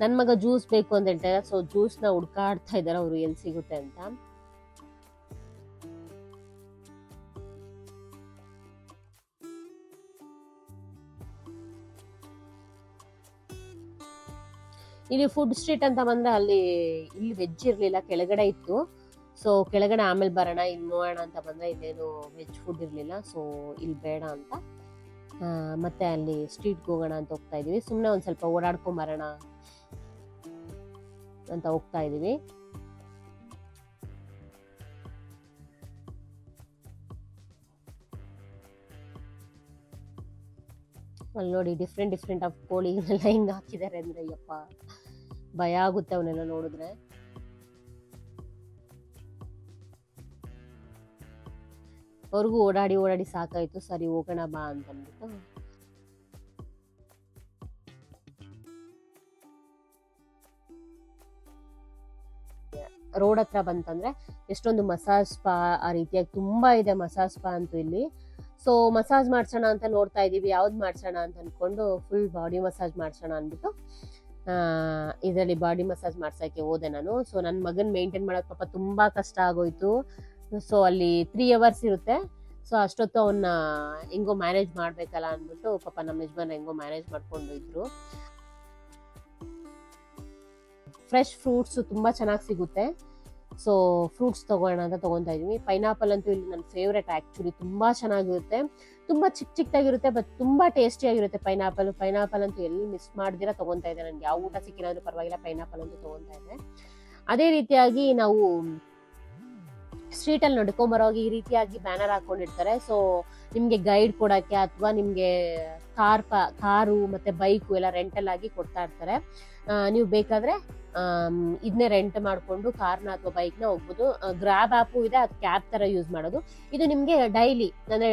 ನನ್ ಮಗ ಜ್ಯೂಸ್ ಬೇಕು ಅಂತ ಹೇಳ್ತಾರೆ. ಸೊ ಜ್ಯೂಸ್ ನ ಹುಡ್ಕಾಡ್ತಾ ಇದಾರೆ ಅವ್ರು, ಎಲ್ಲಿ ಸಿಗುತ್ತೆ ಅಂತ. ಇಲ್ಲಿ ಫುಡ್ ಸ್ಟ್ರೀಟ್ ಅಂತ ಬಂದ್ರೆ ಅಲ್ಲಿ ಇಲ್ಲಿ ವೆಜ್ ಇರ್ಲಿಲ್ಲ, ಕೆಳಗಡೆ ಇತ್ತು. ಸೊ ಕೆಳಗಡೆ ಆಮೇಲೆ ಬರೋಣ ಇಲ್ಲಿ ನೋಡೋಣ ಅಂತ ಬಂದ್ರೆ ಇದೇನು ವೆಜ್ ಫುಡ್ ಇರ್ಲಿಲ್ಲ. ಸೊ ಇಲ್ಲಿ ಬೇಡ ಅಂತ ಮತ್ತೆ ಅಲ್ಲಿ ಸ್ಟ್ರೀಟ್ಗೆ ಹೋಗೋಣ ಅಂತ ಹೋಗ್ತಾ ಇದೀವಿ. ಸುಮ್ಮನೆ ಒಂದ್ ಸ್ವಲ್ಪ ಓಡಾಡ್ಕೊಂಡ್ ಬರೋಣ ಅಂತ ಹೋಗ್ತಾ ಇದೀವಿ. ಅಲ್ಲಿ ನೋಡಿ ಡಿಫ್ರೆಂಟ್ ಆಫ್ ಕೋಳಿಗಳೆಲ್ಲ ಹಿಂಗ್ ಹಾಕಿದ್ದಾರೆ ಅಂದ್ರೆ ಯಪ್ಪ ಭಯ ಆಗುತ್ತೆ ಅವನ್ನೆಲ್ಲ ನೋಡಿದ್ರೆ. ಅವ್ರಿಗೂ ಓಡಾಡಿ ಸಾಕಾಯ್ತು, ಸರಿ ಹೋಗೋಣ ಬಾ ಅಂತ ಅಂದ್ಬಿಟ್ಟು ರೋಡ್ ಹತ್ರ ಬಂತಂದ್ರೆ ಎಷ್ಟೊಂದು ಮಸಾಜ್ ಸ್ಪಾ ಆ ರೀತಿಯಾಗಿ ತುಂಬಾ ಇದೆ ಮಸಾಜ್ ಸ್ಪಾ ಅಂತೂ ಇಲ್ಲಿ. ಸೊ ಮಸಾಜ್ ಮಾಡ್ಸೋಣ ಅಂತ ನೋಡ್ತಾ ಇದೀವಿ, ಯಾವ್ದು ಮಾಡ್ಸೋಣ ಅಂತ ಅನ್ಕೊಂಡು ಫುಲ್ ಬಾಡಿ ಮಸಾಜ್ ಮಾಡ್ಸೋಣ ಅಂದ್ಬಿಟ್ಟು ಇದರಲ್ಲಿ ಬಾಡಿ ಮಸಾಜ್ ಮಾಡ್ಸಕ್ಕೆ ಹೋದೆ ನಾನು. ಸೊ ನನ್ನ ಮಗನ್ ಮೇಂಟೈನ್ ಮಾಡಕ್ ಪಾಪ ತುಂಬಾ ಕಷ್ಟ ಆಗೋಯ್ತು. ಸೊ ಅಲ್ಲಿ 3 hours ಇರುತ್ತೆ. ಸೊ ಅಷ್ಟೊತ್ತು ಅವನ್ನ ಹೆಂಗೋ ಮ್ಯಾನೇಜ್ ಮಾಡ್ಬೇಕಲ್ಲ ಅಂದ್ಬಿಟ್ಟು ಪಾಪ ನಮ್ಮ ಯಜಮಾನ್ ಹೆಂಗೋ ಮ್ಯಾನೇಜ್ ಮಾಡ್ಕೊಂಡು ಇದ್ರು. ಫ್ರೆಶ್ ಫ್ರೂಟ್ಸ್ ತುಂಬಾ ಚೆನ್ನಾಗಿ ಸಿಗುತ್ತೆ. ಸೊ ಫ್ರೂಟ್ಸ್ ತಗೋಣ ಅಂತ ತಗೊಂತಾ ಇದೀವಿ. ಪೈನಾಪಲ್ ಅಂತೂ ಇಲ್ಲಿ ನನ್ನ ಫೇವ್ರೆಟ್ ಆಕ್ಚುಲಿ, ತುಂಬಾ ಚೆನ್ನಾಗಿರುತ್ತೆ, ತುಂಬಾ ಚಿಕ್ಕದಾಗಿರುತ್ತೆ, ಬಟ್ ತುಂಬಾ ಟೇಸ್ಟಿ ಆಗಿರುತ್ತೆ ಪೈನಾಪಲ್ ಅಂತೂ ಎಲ್ಲಿ ಮಿಸ್ ಮಾಡ್ದಿರಾ ತಗೊಂತಾ ಇದೆ. ನನ್ಗೆ ಯಾವ ಊಟ ಸಿಕ್ಕಿಲ್ಲ ಅಂದ್ರೂ ಪರವಾಗಿಲ್ಲ, ಪೈನಾಪಲ್ ಅಂತೂ ತಗೊಂತಾ ಇದೆ. ಅದೇ ರೀತಿಯಾಗಿ ನಾವು ಸ್ಟ್ರೀಟ್ ಅಲ್ಲಿ ನಡ್ಕೊಂಬರೋಗಿ ಈ ರೀತಿಯಾಗಿ ಬ್ಯಾನರ್ ಹಾಕೊಂಡಿರ್ತಾರೆ. ಸೊ ನಿಮ್ಗೆ ಗೈಡ್ ಕೊಡಕ್ಕೆ ಅಥವಾ ನಿಮ್ಗೆ ಕಾರು ಮತ್ತೆ ಬೈಕು ಎಲ್ಲ ರೆಂಟಲ್ ಆಗಿ ಕೊಡ್ತಾ ಇರ್ತಾರೆ. ನೀವು ಬೇಕಾದ್ರೆ ಇದನ್ನೇ ರೆಂಟ್ ಮಾಡ್ಕೊಂಡು ಕಾರ್ನ ಅಥವಾ ಬೈಕ್ ನ ಹೋಗ್ಬೋದು. ಗ್ರಾಬ್ ಆ್ಯಪು ಇದೆ, ಅದು ಕ್ಯಾಬ್ ತರ ಯೂಸ್ ಮಾಡೋದು. ಇದು ನಿಮ್ಗೆ ಡೈಲಿ ಅಂದ್ರೆ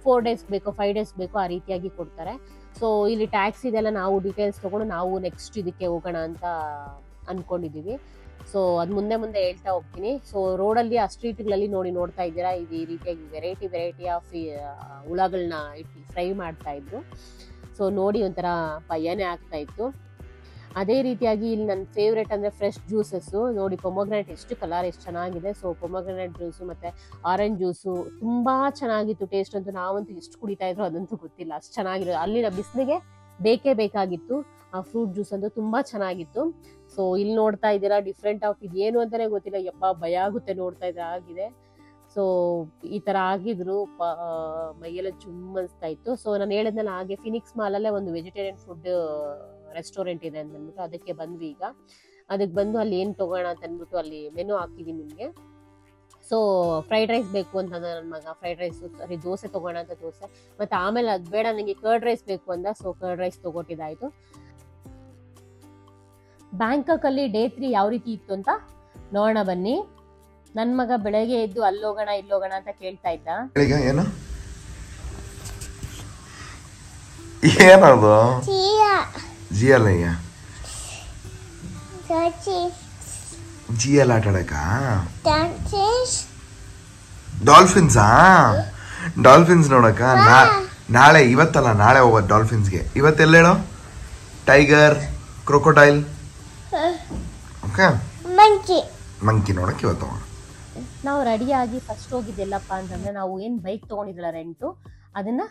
4 days ಬೇಕೋ 5 days ಬೇಕೋ ಆ ರೀತಿಯಾಗಿ ಕೊಡ್ತಾರೆ. ಸೊ ಇಲ್ಲಿ ಟ್ಯಾಕ್ಸಿ ಇದೆಲ್ಲ ನಾವು ಡೀಟೇಲ್ಸ್ ತಗೊಂಡು ನಾವು ನೆಕ್ಸ್ಟ್ ಇದಕ್ಕೆ ಹೋಗೋಣ ಅಂತ ಅನ್ಕೊಂಡಿದೀವಿ. ಸೊ ಅದ್ ಮುಂದೆ ಹೇಳ್ತಾ ಹೋಗ್ತೀನಿ. ಸೊ ರೋಡಲ್ಲಿ ಆ ಸ್ಟ್ರೀಟ್ಗಳಲ್ಲಿ ನೋಡ್ತಾ ಇದ್ದೀರಾ, ಇದು ಈ ರೀತಿಯಾಗಿ ವೆರೈಟಿ ಆಫ್ ಹುಳಗಳನ್ನ ಇಟ್ಟು ಫ್ರೈ ಮಾಡ್ತಾ ಇದ್ರು. ಸೊ ನೋಡಿ ಒಂಥರ ಭಯನೇ ಆಗ್ತಾ ಇತ್ತು. ಅದೇ ರೀತಿಯಾಗಿ ಇಲ್ಲಿ ನನ್ನ ಫೇವ್ರೇಟ್ ಅಂದ್ರೆ ಫ್ರೆಶ್ ಜ್ಯೂಸಸ್ ನೋಡಿ, ಪೊಮೊಗ್ರಾನೇಟ್ ಎಷ್ಟು ಕಲರ್ ಎಷ್ಟು ಚೆನ್ನಾಗಿದೆ. ಸೊ ಪೊಮೊಗ್ರಾನೇಟ್ ಜ್ಯೂಸು ಮತ್ತೆ ಆರೆಂಜ್ ಜ್ಯೂಸು ತುಂಬಾ ಚೆನ್ನಾಗಿತ್ತು. ಟೇಸ್ಟ್ ಅಂತೂ ನಾವಂತೂ ಎಷ್ಟು ಕುಡಿತಾ ಇದ್ರು ಅದಂತೂ ಗೊತ್ತಿಲ್ಲ, ಅಷ್ಟು ಚೆನ್ನಾಗಿರೋದು. ಅಲ್ಲಿನ ಬಿಸಿಲಿಗೆ ಬೇಕೇ ಬೇಕಾಗಿತ್ತು ಆ ಫ್ರೂಟ್ ಜ್ಯೂಸ್ ಅಂತೂ ತುಂಬಾ ಚೆನ್ನಾಗಿತ್ತು. ಸೊ ಇಲ್ಲಿ ನೋಡ್ತಾ ಇದ್ದೀರಾ ಡಿಫ್ರೆಂಟ್ ಆಫ್ ಇದು ಏನು ಅಂತಾನೆ ಗೊತ್ತಿಲ್ಲ, ಯಪ್ಪ ಭಯ ಆಗುತ್ತೆ ನೋಡ್ತಾ ಇದ್ರೆ ಆಗಿದೆ. ಸೊ ಈ ತರ ಆಗಿದ್ರು ಮೈಯೆಲ್ಲ ಚುಮ್ಮನ್ಸ್ತಾ ಇತ್ತು. ಸೊ ನಾನು ಹೇಳಿದ್ನಲ್ಲ ಹಾಗೆ ಫಿನಿಕ್ಸ್ ಮಾಲ್ ಅಲ್ಲೇ ಒಂದು ವೆಜಿಟೇರಿಯನ್ ಫುಡ್ ರೆಸ್ಟೋರೆಂಟ್ ಇದೆ ಅಂತ ಅಂದ್ಬಿಟ್ಟು ಅದಕ್ಕೆ ಬಂದ್ವಿ. ಈಗ ಅದಕ್ಕೆ ಬಂದು ಅಲ್ಲಿ ಏನ್ ತಗೋಣ ಅಂತ ಅಂದ್ಬಿಟ್ಟು ಅಲ್ಲಿ ಮೆನು ಹಾಕಿದೀನಿ ನಿಮ್ಗೆ. ಸೊ ಫ್ರೈಡ್ ರೈಸ್ ಬೇಕು ಅಂತ ನನ್ನ ಮಗ, ಫ್ರೈಡ್ ರೈಸ್ ಸರಿ ದೋಸೆ ತಗೋಣ ಅಂತ ದೋಸೆ, ಮತ್ತೆ ಆಮೇಲೆ ಅದ್ ಬೇಡ ನನಗೆ ಕರ್ಡ್ ರೈಸ್ ಬೇಕು ಅಂದ. ಸೊ ಕರ್ಡ್ ರೈಸ್ ತಗೊಟ್ಟಿದ್ದಾಯ್ತು. ಬ್ಯಾಂಕಾಕ್ ಅಲ್ಲಿ Day 3 ಯಾವ ರೀತಿ ಇತ್ತು ಅಂತ ನೋಡೋಣ ಬನ್ನಿ. ನನ್ ಮಗ ಬೆಳಗ್ಗೆ ಎದ್ದು ಅಲ್ಲೋಗೋಣ ಇಲ್ಲೋಗೋಣ ಅಂತ ಕೇಳ್ತಾ ಇದ್ದ. ಏನದು ಜಿಯಲ್ ಆಟ ಆಡಕ ಡಾಲ್ಫಿನ್ಸ್ ನೋಡಕ ನಾಳೆ ಇವತ್ತಲ್ಲ ನಾಳೆ ಹೋಗೋದು ಡಾಲ್ಫಿನ್ಸ್ಗೆ. ಇವತ್ತೆಲ್ಲ ಹೇಳೋ ಟೈಗರ್ ಕ್ರೊಕೊಡೈಲ್ ಓಕೆ ಮಂಕಿ ನೋಡಕ್ ಇವತ್ತು ನಾವು ರೆಡಿಯಾಗಿ ಫಸ್ಟ್ ಹೋಗಿದ್ದೆಲ್ಲಪ್ಪ ಅಂತಂದ್ರೆ ನಾವು ಏನ್ ಬೈಕ್ ತಗೊಂಡಿದ್ರಲ್ಲ ರೆಂಟು ಅದನ್ನ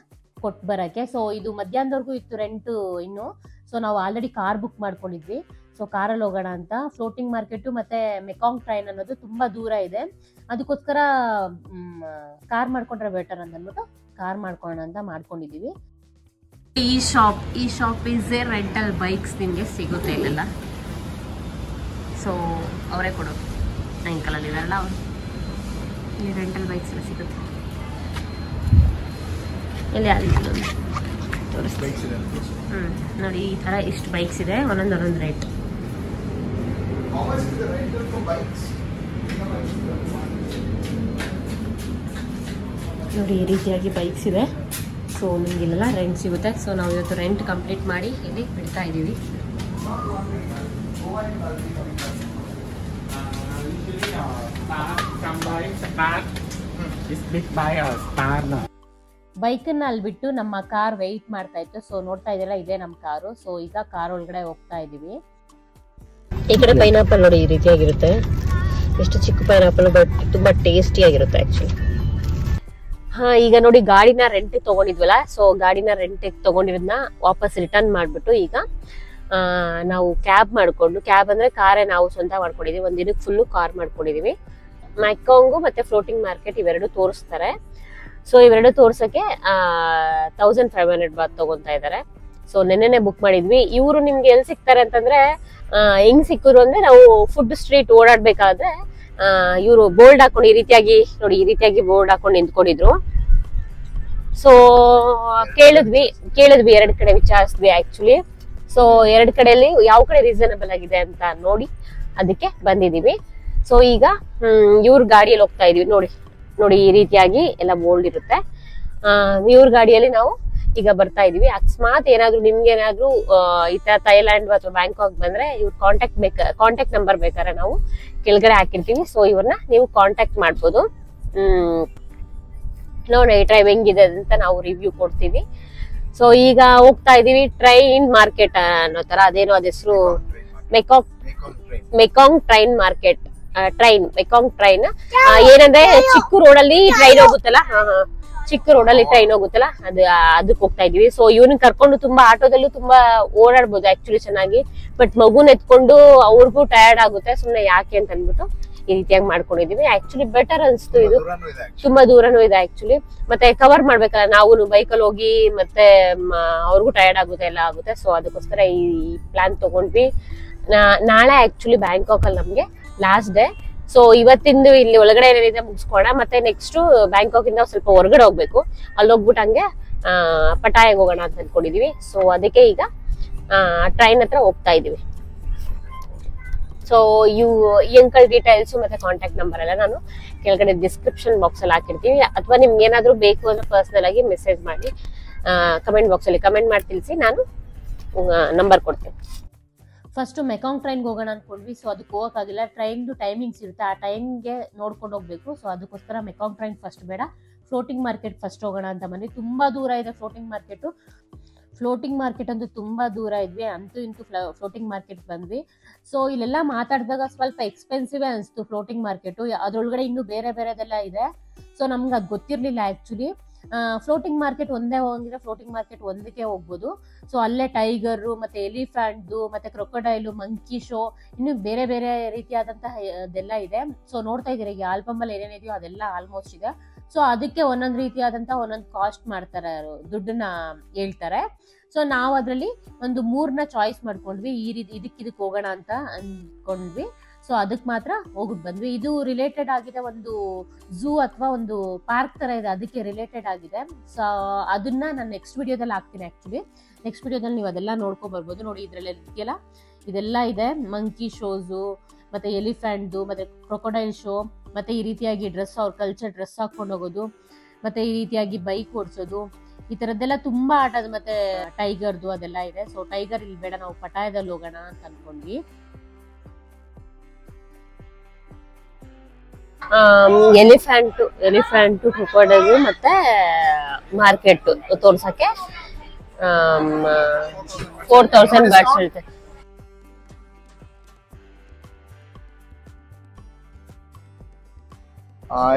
ಕೊಟ್ಟು ಬರಕ್ಕೆ. ಸೊ ಇದು ಮಧ್ಯಾಹ್ನದವರೆಗೂ ಇತ್ತು ರೆಂಟು ಇನ್ನು. ಸೊ ನಾವು ಆಲ್ರೆಡಿ ಕಾರ್ ಬುಕ್ ಮಾಡ್ಕೊಂಡಿದ್ವಿ. ಸೊ ಕಾರಲ್ಲಿ ಹೋಗೋಣ ಅಂತ. ಫ್ಲೋಟಿಂಗ್ ಮಾರ್ಕೆಟ್ ಮತ್ತೆ ಮೆಕಾಂಗ್ ಟ್ರೈನ್ ಅನ್ನೋದು ತುಂಬಾ ದೂರ ಇದೆ, ಅದಕ್ಕೋಸ್ಕರ ಕಾರ್ ಮಾಡ್ಕೊಂಡ್ರೆ ಬೆಟರ್ ಅಂತ ಅಂದ್ಬಿಟ್ಟು ಕಾರ್ ಮಾಡ್ಕೊಳ್ಳೋಣ ಅಂತ ಮಾಡ್ಕೊಂಡಿದೀವಿ. ಈ shop is A rental bikes ನಿಮ್ಗೆ ಸಿಗುತ್ತೆ ಇಲ್ಲೆಲ್ಲ. ಸೊ ಅವರೇ ಕೊಡೋದು ಅಂಕಲಲ್ಲಿ ಇದಾರಲ್ಲ ಅವರು, ಇಲ್ಲಿ ರೆಂಟಲ್ ಬೈಕ್ಸ್ ಎಲ್ಲ ಸಿಗುತ್ತೆ. ಇಲ್ಲಿ ನೋಡಿ ಈ ತರ ಇಷ್ಟು ಬೈಕ್ಸ್ ಇದೆ, ಒಂದೊಂದು ರೇಟ್. ನೋಡಿ ಈ ರೀತಿಯಾಗಿ ಬೈಕ್ಸ್ ಇದೆ. ಸೊ ನಿಮ್ಗೆ ಇಲ್ಲೆಲ್ಲ ರೆಂಟ್ ಸಿಗುತ್ತೆ. ಸೊ ನಾವು ಇವತ್ತು ರೆಂಟ್ ಕಂಪ್ಲೀಟ್ ಮಾಡಿ ಇಲ್ಲಿ ಬಿಡ್ತಾ ಇದ್ದೀವಿ. ಬೈಕನ್ನ ಅಲ್ಲಿ ಬಿಟ್ಟು ನಮ್ಮ ಕಾರ್ ವೆಯ್ಟ್ ಮಾಡ್ತಾ ಇತ್ತು. ಸೊ ನೋಡ್ತಾ ಇದೆಲ್ಲ ಇದೆ ನಮ್ಮ ಕಾರು. ಸೊ ಈಗ ಕಾರ್ ಒಳಗಡೆ ಹೋಗ್ತಾ ಇದೀವಿ. ಈ ಕಡೆ ಪೈನಾಪಲ್ ನೋಡಿ ಈ ರೀತಿಯಾಗಿರುತ್ತೆ, ಎಷ್ಟು ಚಿಕ್ಕ ಪೈನಾಪಲ್, ಬಟ್ ತುಂಬಾ ಟೇಸ್ಟಿ ಆಗಿರುತ್ತೆ ಆಕ್ಚುಲಿ. ಹಾ ಈಗ ನೋಡಿ ಗಾಡಿನ ರೆಂಟ್ ತಗೊಂಡಿದ್ವಲ್ಲ, ಸೊ ಗಾಡಿನ ರೆಂಟ್ ತಗೊಂಡಿರೋದನ್ನ ವಾಪಸ್ ರಿಟರ್ನ್ ಮಾಡ್ಬಿಟ್ಟು ಈಗ ನಾವು ಕ್ಯಾಬ್ ಮಾಡ್ಕೊಂಡು, ಕ್ಯಾಬ್ ಅಂದ್ರೆ ಕಾರೇ ನಾವು ಸ್ವಂತ ಮಾಡ್ಕೊಂಡಿದೀವಿ, ಒಂದ್ ದಿನಕ್ಕೆ ಫುಲ್ಲು ಕಾರ್ ಮಾಡ್ಕೊಂಡಿದೀವಿ. ಮೆಕಾಂಗು ಮತ್ತೆ ಫ್ಲೋಟಿಂಗ್ ಮಾರ್ಕೆಟ್ ಇವೆರಡು ತೋರಿಸ್ತಾರೆ. ಸೊ ಇವೆರಡು ತೋರ್ಸಕ್ಕೆ 1500 ಬಾತ್ ತಗೊಂತಾ ಇದಾರೆ. ಸೊ ನೆನ್ನೆನೆ ಬುಕ್ ಮಾಡಿದ್ವಿ. ಇವರು ನಿಮ್ಗೆ ಎಲ್ಲಿ ಸಿಗ್ತಾರೆ ಅಂತಂದ್ರೆ ಹೆಂಗ್ ಸಿಕ್ಕರು ಅಂದ್ರೆ, ನಾವು ಫುಡ್ ಸ್ಟ್ರೀಟ್ ಓಡಾಡ್ಬೇಕಾದ್ರೆ ಇವರು ಬೋರ್ಡ್ ಹಾಕೊಂಡು ಈ ರೀತಿಯಾಗಿ ನೋಡಿ, ಈ ರೀತಿಯಾಗಿ ಬೋರ್ಡ್ ಹಾಕೊಂಡು ನಿಂತ್ಕೊಂಡಿದ್ರು. ಸೊ ಕೇಳಿದ್ವಿ 2 ಕಡೆ ವಿಚಾರಿಸಿದ್ವಿ ಆಕ್ಚುಲಿ. ಸೊ 2 ಕಡೆಯಲ್ಲಿ ಯಾವ ಕಡೆ ರೀಸನಬಲ್ ಆಗಿದೆ ಅಂತ ನೋಡಿ ಅದಕ್ಕೆ ಬಂದಿದೀವಿ. ಸೊ ಈಗ ಇವ್ರ ಗಾಡಿಯಲ್ಲಿ ಹೋಗ್ತಾ ಇದೀವಿ. ನೋಡಿ ಈ ರೀತಿಯಾಗಿ ಎಲ್ಲ ಬೋರ್ಡ್ ಇರುತ್ತೆ. ಇವ್ರ ಗಾಡಿಯಲ್ಲಿ ನಾವು ಈಗ ಬರ್ತಾ ಇದೀವಿ. ಅಕಸ್ಮಾತ್ ಏನಾದ್ರು ನಿಮ್ಗೆ ಏನಾದ್ರು ಈ ತರ ಥೈಲ್ಯಾಂಡ್ ಅಥವಾ ಬ್ಯಾಂಕಾಕ್ ಬಂದ್ರೆ ಇವ್ರ ಕಾಂಟ್ಯಾಕ್ಟ್ ನಂಬರ್ ಬೇಕಾದ್ರೆ ನಾವು ಕೆಳಗಡೆ ಹಾಕಿರ್ತೀವಿ. ಸೊ ಇವ್ರನ್ನ ನೀವು ಕಾಂಟ್ಯಾಕ್ಟ್ ಮಾಡ್ಬೋದು. ನೋಡಿ ಟ್ರೈವ್ ಹೆಂಗಿದೆ ಅಂತ ನಾವು ರಿವ್ಯೂ ಕೊಡ್ತೀವಿ. ಸೊ ಈಗ ಹೋಗ್ತಾ ಇದೀವಿ ಟ್ರೈನ್ ಮಾರ್ಕೆಟ್ ಅನ್ನೋ ತರ, ಅದೇನೋ ಅದ ಹೆಸರು Mekong train market. Mekong train ಏನಂದ್ರೆ ಚಿಕ್ಕ ರೋಡಲ್ಲಿ ಟ್ರೈನ್ ಹೋಗುತ್ತಲ್ಲ, ಚಿಕ್ಕ ರೋಡಲ್ಲಿ ಟ್ರೈನ್ ಹೋಗುತ್ತಲ್ಲ ಅದಕ್ಕೆ ಹೋಗ್ತಾ ಇದೀವಿ. ಸೊ ಇವನ್ ಕರ್ಕೊಂಡು ತುಂಬಾ ಆಟೋದಲ್ಲೂ ತುಂಬಾ ಓಡಾಡ್ಬೋದು ಆಕ್ಚುಲಿ ಚೆನ್ನಾಗಿ. ಬಟ್ ಮಗುನ್ ಎತ್ಕೊಂಡು ಅವ್ರಿಗೂ ಟಯರ್ಡ್ ಆಗುತ್ತೆ, ಸುಮ್ನೆ ಯಾಕೆ ಅಂತ ಅನ್ಬಿಟ್ಟು ಈ ರೀತಿಯಾಗಿ ಮಾಡ್ಕೊಂಡಿದೀವಿ. ಆಕ್ಚುಲಿ ಬೆಟರ್ ಅನ್ಸ್ತು, ಇದು ತುಂಬಾ ದೂರನೂ ಇದೆ ಆಕ್ಚುಲಿ. ಮತ್ತೆ ಕವರ್ ಮಾಡ್ಬೇಕಲ್ಲ ನಾವು ಬೈಕಲ್ಲಿ ಹೋಗಿ, ಮತ್ತೆ ಅವ್ರಿಗೂ ಟಯರ್ಡ್ ಆಗುತ್ತೆ, ಎಲ್ಲ ಆಗುತ್ತೆ. ಸೊ ಅದಕ್ಕೋಸ್ಕರ ಈ ಪ್ಲಾನ್ ತಗೊಂಡ್ವಿ. ನಾಳೆ ಆಕ್ಚುಲಿ ಬ್ಯಾಂಕಾಕ್ ಅಲ್ಲಿ ನಮ್ಗೆ ಲಾಸ್ಟ್ ಡೇ. ಸೊ ಇವತ್ತಿಂದು ಇಲ್ಲಿ ಒಳಗಡೆ ಏನೇನಿದೆ ಮುಗಿಸ್ಕೋಣ, ಮತ್ತೆ ನೆಕ್ಸ್ಟ್ ಬ್ಯಾಂಕಾಕ್ ಇಂದ ಸ್ವಲ್ಪ ಹೊರಗಡೆ ಹೋಗ್ಬೇಕು. ಅಲ್ಲಿ ಹೋಗ್ಬಿಟ್ಟು ಹಂಗೆ ಪಟಾಯಾಗ ಹೋಗೋಣ ಅಂತ ಅನ್ಕೊಂಡಿದೀವಿ. ಸೊ ಅದಕ್ಕೆ ಈಗ ಟ್ರೈನ್ ಹತ್ರ ಹೋಗ್ತಾ ಇದೀವಿ. ಸೊ ಈ ಅಂಕಲ್ ಡೀಟೇಲ್ಸ್ ಮತ್ತೆ ಕಾಂಟ್ಯಾಕ್ಟ್ ನಂಬರ್ ಎಲ್ಲ ನಾನು ಕೆಳಗಡೆ ಡಿಸ್ಕ್ರಿಪ್ಷನ್ ಬಾಕ್ಸ್ ಅಲ್ಲಿ ಹಾಕಿರ್ತೀವಿ. ಅಥವಾ ನಿಮ್ಗೆ ಏನಾದ್ರು ಬೇಕು ಅಂದ್ರೆ ಪರ್ಸನಲ್ ಆಗಿ ಮೆಸೇಜ್ ಮಾಡಿ ಕಮೆಂಟ್ ಬಾಕ್ಸ್ ಅಲ್ಲಿ ಕಮೆಂಟ್ ಮಾಡಿ ತಿಳಿಸಿ, ನಾನು ನಂಬರ್ ಕೊಡ್ತೀನಿ. ಫಸ್ಟ್ ಮೆಕಾಂಗ್ ಟ್ರೈನ್ಗೆ ಹೋಗೋಣ ಅನ್ಕೊಂಡ್ವಿ. ಸೊ ಅದಕ್ಕೆ ಹೋಗೋಕ್ಕಾಗಿಲ್ಲ, ಟ್ರೈನ್ದು ಟೈಮಿಂಗ್ಸ್ ಇರುತ್ತೆ, ಆ ಟೈಮ್ಗೆ ನೋಡ್ಕೊಂಡು ಹೋಗ್ಬೇಕು. ಸೊ ಅದಕ್ಕೋಸ್ಕರ ಮೆಕಾಂಗ್ ಟ್ರೈನ್ ಫಸ್ಟ್ ಬೇಡ, ಫ್ಲೋಟಿಂಗ್ ಮಾರ್ಕೆಟ್ ಫಸ್ಟ್ ಹೋಗೋಣ ಅಂತ ಬಂದ್ವಿ. ತುಂಬಾ ದೂರ ಇದೆ ಫ್ಲೋಟಿಂಗ್ ಮಾರ್ಕೆಟ್ ಅಂತೂ ತುಂಬಾ ದೂರ ಇದ್ವಿ. ಅಂತೂ ಇಂತೂ ಫ್ಲೋಟಿಂಗ್ ಮಾರ್ಕೆಟ್ ಬಂದ್ವಿ. ಸೊ ಇಲ್ಲೆಲ್ಲ ಮಾತಾಡಿದಾಗ ಸ್ವಲ್ಪ ಎಕ್ಸ್ಪೆನ್ಸಿವ್ ಅನಿಸ್ತು ಫ್ಲೋಟಿಂಗ್ ಮಾರ್ಕೆಟ್. ಅದ್ರೊಳಗಡೆ ಇನ್ನು ಬೇರೆದೆಲ್ಲ ಇದೆ. ಸೊ ನಮ್ಗೆ ಅದು ಗೊತ್ತಿರ್ಲಿಲ್ಲ ಆಕ್ಚುಲಿ. ಫ್ಲೋಟಿಂಗ್ ಮಾರ್ಕೆಟ್ ಒಂದೇ ಹೋಗಿದ್ರೆ ಫ್ಲೋಟಿಂಗ್ ಮಾರ್ಕೆಟ್ ಒಂದಕ್ಕೆ ಹೋಗ್ಬೋದು. ಸೊ ಅಲ್ಲೇ ಟೈಗರ್ ಮತ್ತೆ ಎಲಿಫೆಂಟ್ ಮತ್ತೆ ಕ್ರೊಕೊಡೈಲು, ಮಂಕಿ ಶೋ, ಇನ್ನು ಬೇರೆ ರೀತಿಯಾದಂತಹ ಅದೆಲ್ಲ ಇದೆ. ಸೊ ನೋಡ್ತಾ ಇದ್ದೀರಿ ಈಗ ಆಲ್ಬಮ್ ಅಲ್ಲಿ ಏನೇನಿದೆಯೋ ಅದೆಲ್ಲ ಆಲ್ಮೋಸ್ಟ್ ಇದೆ. ಸೊ ಅದಕ್ಕೆ ಒಂದೊಂದು ರೀತಿಯಾದಂತಹ ಒಂದೊಂದು ಕಾಸ್ಟ್ ಮಾಡ್ತಾರೆ, ದುಡ್ಡನ್ನ ಹೇಳ್ತಾರೆ. ಸೊ ನಾವು ಅದರಲ್ಲಿ ಒಂದು 3ನ ಚಾಯ್ಸ್ ಮಾಡ್ಕೊಂಡ್ವಿ. ಈ ರೀತಿ ಇದಕ್ಕೆ ಹೋಗೋಣ ಅಂತ ಅನ್ಕೊಂಡ್ವಿ. ಸೊ ಅದಕ್ಕೆ ಮಾತ್ರ ಹೋಗ್ಬಿಟ್ಟು ಬಂದ್ವಿ. ಇದು ರಿಲೇಟೆಡ್ ಆಗಿದೆ, ಒಂದು ಝೂ ಅಥವಾ ಒಂದು ಪಾರ್ಕ್ ತರ ಇದೆ, ಅದಕ್ಕೆ ರಿಲೇಟೆಡ್ ಆಗಿದೆ. ಸೊ ಅದನ್ನ ನಾನು ನೆಕ್ಸ್ಟ್ ವಿಡಿಯೋದಲ್ಲಿ ಹಾಕ್ತೀನಿ. ಆಕ್ಚುಲಿ ನೆಕ್ಸ್ಟ್ ವಿಡಿಯೋದಲ್ಲಿ ನೀವು ಅದೆಲ್ಲ ನೋಡ್ಕೊಂಡ್ ಬರ್ಬೋದು. ನೋಡಿ ಇದ್ರಲ್ಲಿ ಇದೆಯಲ್ಲ, ಇದೆಲ್ಲ ಇದೆ. ಮಂಕಿ ಶೋಸು, ಮತ್ತೆ ಎಲಿಫೆಂಟ್ದು, ಮತ್ತೆ ಕ್ರೊಕೊಡೈಲ್ ಶೋ, ಮತ್ತೆ ಈ ರೀತಿಯಾಗಿ ಡ್ರೆಸ್, ಅವ್ರ ಕಲ್ಚರ್ ಡ್ರೆಸ್ ಹಾಕೊಂಡು ಹೋಗೋದು, ಮತ್ತೆ ಈ ರೀತಿಯಾಗಿ ಬೈಕ್ ಓಡಿಸೋದು, ಈ ತರದ್ದೆಲ್ಲ ತುಂಬಾ ಆಟದ, ಮತ್ತೆ ಟೈಗರ್ದು ಅದೆಲ್ಲ ಇದೆ. ಸೊ ಟೈಗರ್ ಇಲ್ಲಿ ಬೇಡ, ನಾವು ಪಟಾಯದಲ್ಲಿ ಹೋಗೋಣ ಅಂತ ಅನ್ಕೊಂಡ್ವಿ. ಎಲಿಫೆಂಟ್ ಕ್ರೊಕೊಡೈಲ್ ಮತ್ತೆ ಮಾರ್ಕೆಟ್ ತೋರ್ಸಕ್ಕೆ 4000 ಬಾಟ್ಸ್ ಇರುತ್ತೆ.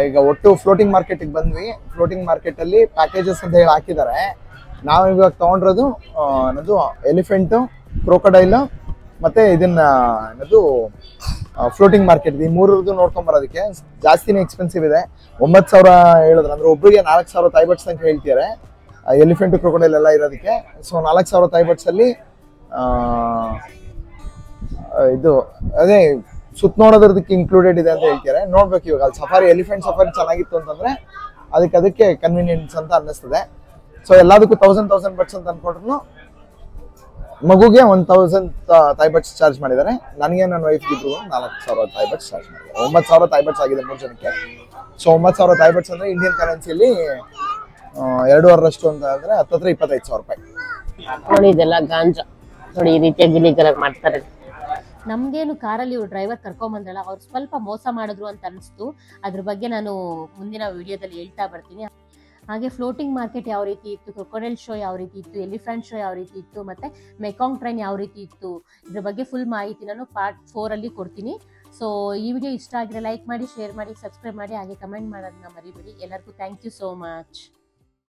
ಈಗ ಒಟ್ಟು ಫ್ಲೋಟಿಂಗ್ ಮಾರ್ಕೆಟ್ ಬಂದ್ವಿ. ಫ್ಲೋಟಿಂಗ್ ಮಾರ್ಕೆಟ್ ಅಲ್ಲಿ ಪ್ಯಾಕೇಜಸ್ ಅಂತ ಹೇಳಿ ಹಾಕಿದ್ದಾರೆ. ನಾವು ಇವಾಗ ತಗೊಂಡಿರೋದು ಅನ್ನೋದು ಎಲಿಫೆಂಟ್, ಕ್ರೊಕೊಡೈಲ್ ಮತ್ತೆ ಇದನ್ನ ಅನ್ನೋದು ಫ್ಲೋಟಿಂಗ್ ಮಾರ್ಕೆಟ್. ಈ ಮೂರದ್ದು ನೋಡ್ಕೊಂಡ್ ಬರೋದಕ್ಕೆ ಜಾಸ್ತಿನೇ ಎಕ್ಸ್ಪೆನ್ಸಿವ್ ಇದೆ. 9000 ಹೇಳಿದ್ರೆ, ಅಂದ್ರೆ ಒಬ್ಬರಿಗೆ 4000 ಥೈ ಬಾಟ್ಸ್ ಅಂತ ಹೇಳ್ತಿದ್ದಾರೆ ಎಲಿಫೆಂಟ್ ಕ್ರೊಕೊಡೈಲ್ ಎಲ್ಲ ಇರೋದಕ್ಕೆ. ಸೊ 4000 ಥೈ ಬಾಟ್ಸ್ ಅಲ್ಲಿ ಇದು ಅದೇ ಸುತ್ತ ನೋಡೋದ್ರದಕ್ಕೆ ಇನ್ಕ್ಲೂಡೆಡ್ ಇದೆ ಅಂತ ಹೇಳ್ತಾರೆ. ನೋಡ್ಬೇಕು ಇವಾಗ ಅಲ್ಲಿ ಸಫಾರಿ, ಎಲಿಫೆಂಟ್ ಸಫಾರಿ ಚೆನ್ನಾಗಿತ್ತು ಅಂತಂದ್ರೆ ಅದಕ್ಕೆ ಕನ್ವೀನಿಯನ್ಸ್ ಅಂತ ಅನ್ನಿಸ್ತದೆ. ಸೊ ಎಲ್ಲದಕ್ಕೂ 1000 ಬಟ್ಸ್ ಅಂತ ಅನ್ಕೊಂಡ್ರು, ಮಗುಗೆ 1000 ಥೈ ಬಟ್ಸ್ ಚಾರ್ಜ್ ಮಾಡಿದ್ದಾರೆ. ನನಗೆ ನನ್ನ ವೈಫ್ಗೆ ಇಬ್ರು 4000 ಥೈ ಬಟ್ಸ್ ಚಾರ್ಜ್ ಮಾಡಿದ್ದಾರೆ. 9000 ಥೈ ಬಟ್ಸ್ ಆಗಿದೆ 3 ಜನಕ್ಕೆ. ಸೊ 9000 ಥೈ ಬಟ್ಸ್ ಅಂದ್ರೆ ಇಂಡಿಯನ್ ಕರೆನ್ಸಿಯಲ್ಲಿ 2.5 ಅಂತ ಅಂದ್ರೆ ಹತ್ತತ್ರ 25,000 ರೂಪಾಯಿ. ನೋಡಿ ಇದೆಲ್ಲ ಗಾಂಜಾ, ನೋಡಿ ಈ ರೀತಿಯಾಗಿ ಇಲ್ಲಿಗೆಲ್ಲ ಮಾಡ್ತಾರೆ. ನಮ್ಗೇನು ಕಾರಲ್ಲಿ ಇವ್ರು ಡ್ರೈವರ್ ಕರ್ಕೊಂಬಂದ್ರಲ್ಲ, ಅವ್ರು ಸ್ವಲ್ಪ ಮೋಸ ಮಾಡಿದ್ರು ಅಂತ ಅನಿಸ್ತು. ಅದ್ರ ಬಗ್ಗೆ ನಾನು ಮುಂದಿನ ವಿಡಿಯೋದಲ್ಲಿ ಹೇಳ್ತಾ ಬರ್ತೀನಿ. ಹಾಗೆ ಫ್ಲೋಟಿಂಗ್ ಮಾರ್ಕೆಟ್ ಯಾವ ರೀತಿ ಇತ್ತು, ಕ್ರೊಕೊಡೈಲ್ ಶೋ ಯಾವ ರೀತಿ ಇತ್ತು, ಎಲಿಫೆಂಟ್ ಶೋ ಯಾವ ರೀತಿ ಇತ್ತು, ಮತ್ತೆ ಮೆಕಾಂಗ್ ಟ್ರೈನ್ ಯಾವ ರೀತಿ ಇತ್ತು, ಇದ್ರ ಬಗ್ಗೆ ಫುಲ್ ಮಾಹಿತಿ ನಾನು ಪಾರ್ಟ್ 4 ಅಲ್ಲಿ ಕೊಡ್ತೀನಿ. ಸೊ ಈ ವಿಡಿಯೋ ಇಷ್ಟ ಆಗಿದ್ರೆ ಲೈಕ್ ಮಾಡಿ, ಶೇರ್ ಮಾಡಿ, ಸಬ್ಸ್ಕ್ರೈಬ್ ಮಾಡಿ, ಹಾಗೆ ಕಮೆಂಟ್ ಮಾಡೋದನ್ನ ಮರಿಬೇಡಿ. ಎಲ್ಲರಿಗೂ ಥ್ಯಾಂಕ್ ಯು ಸೋ ಮಚ್.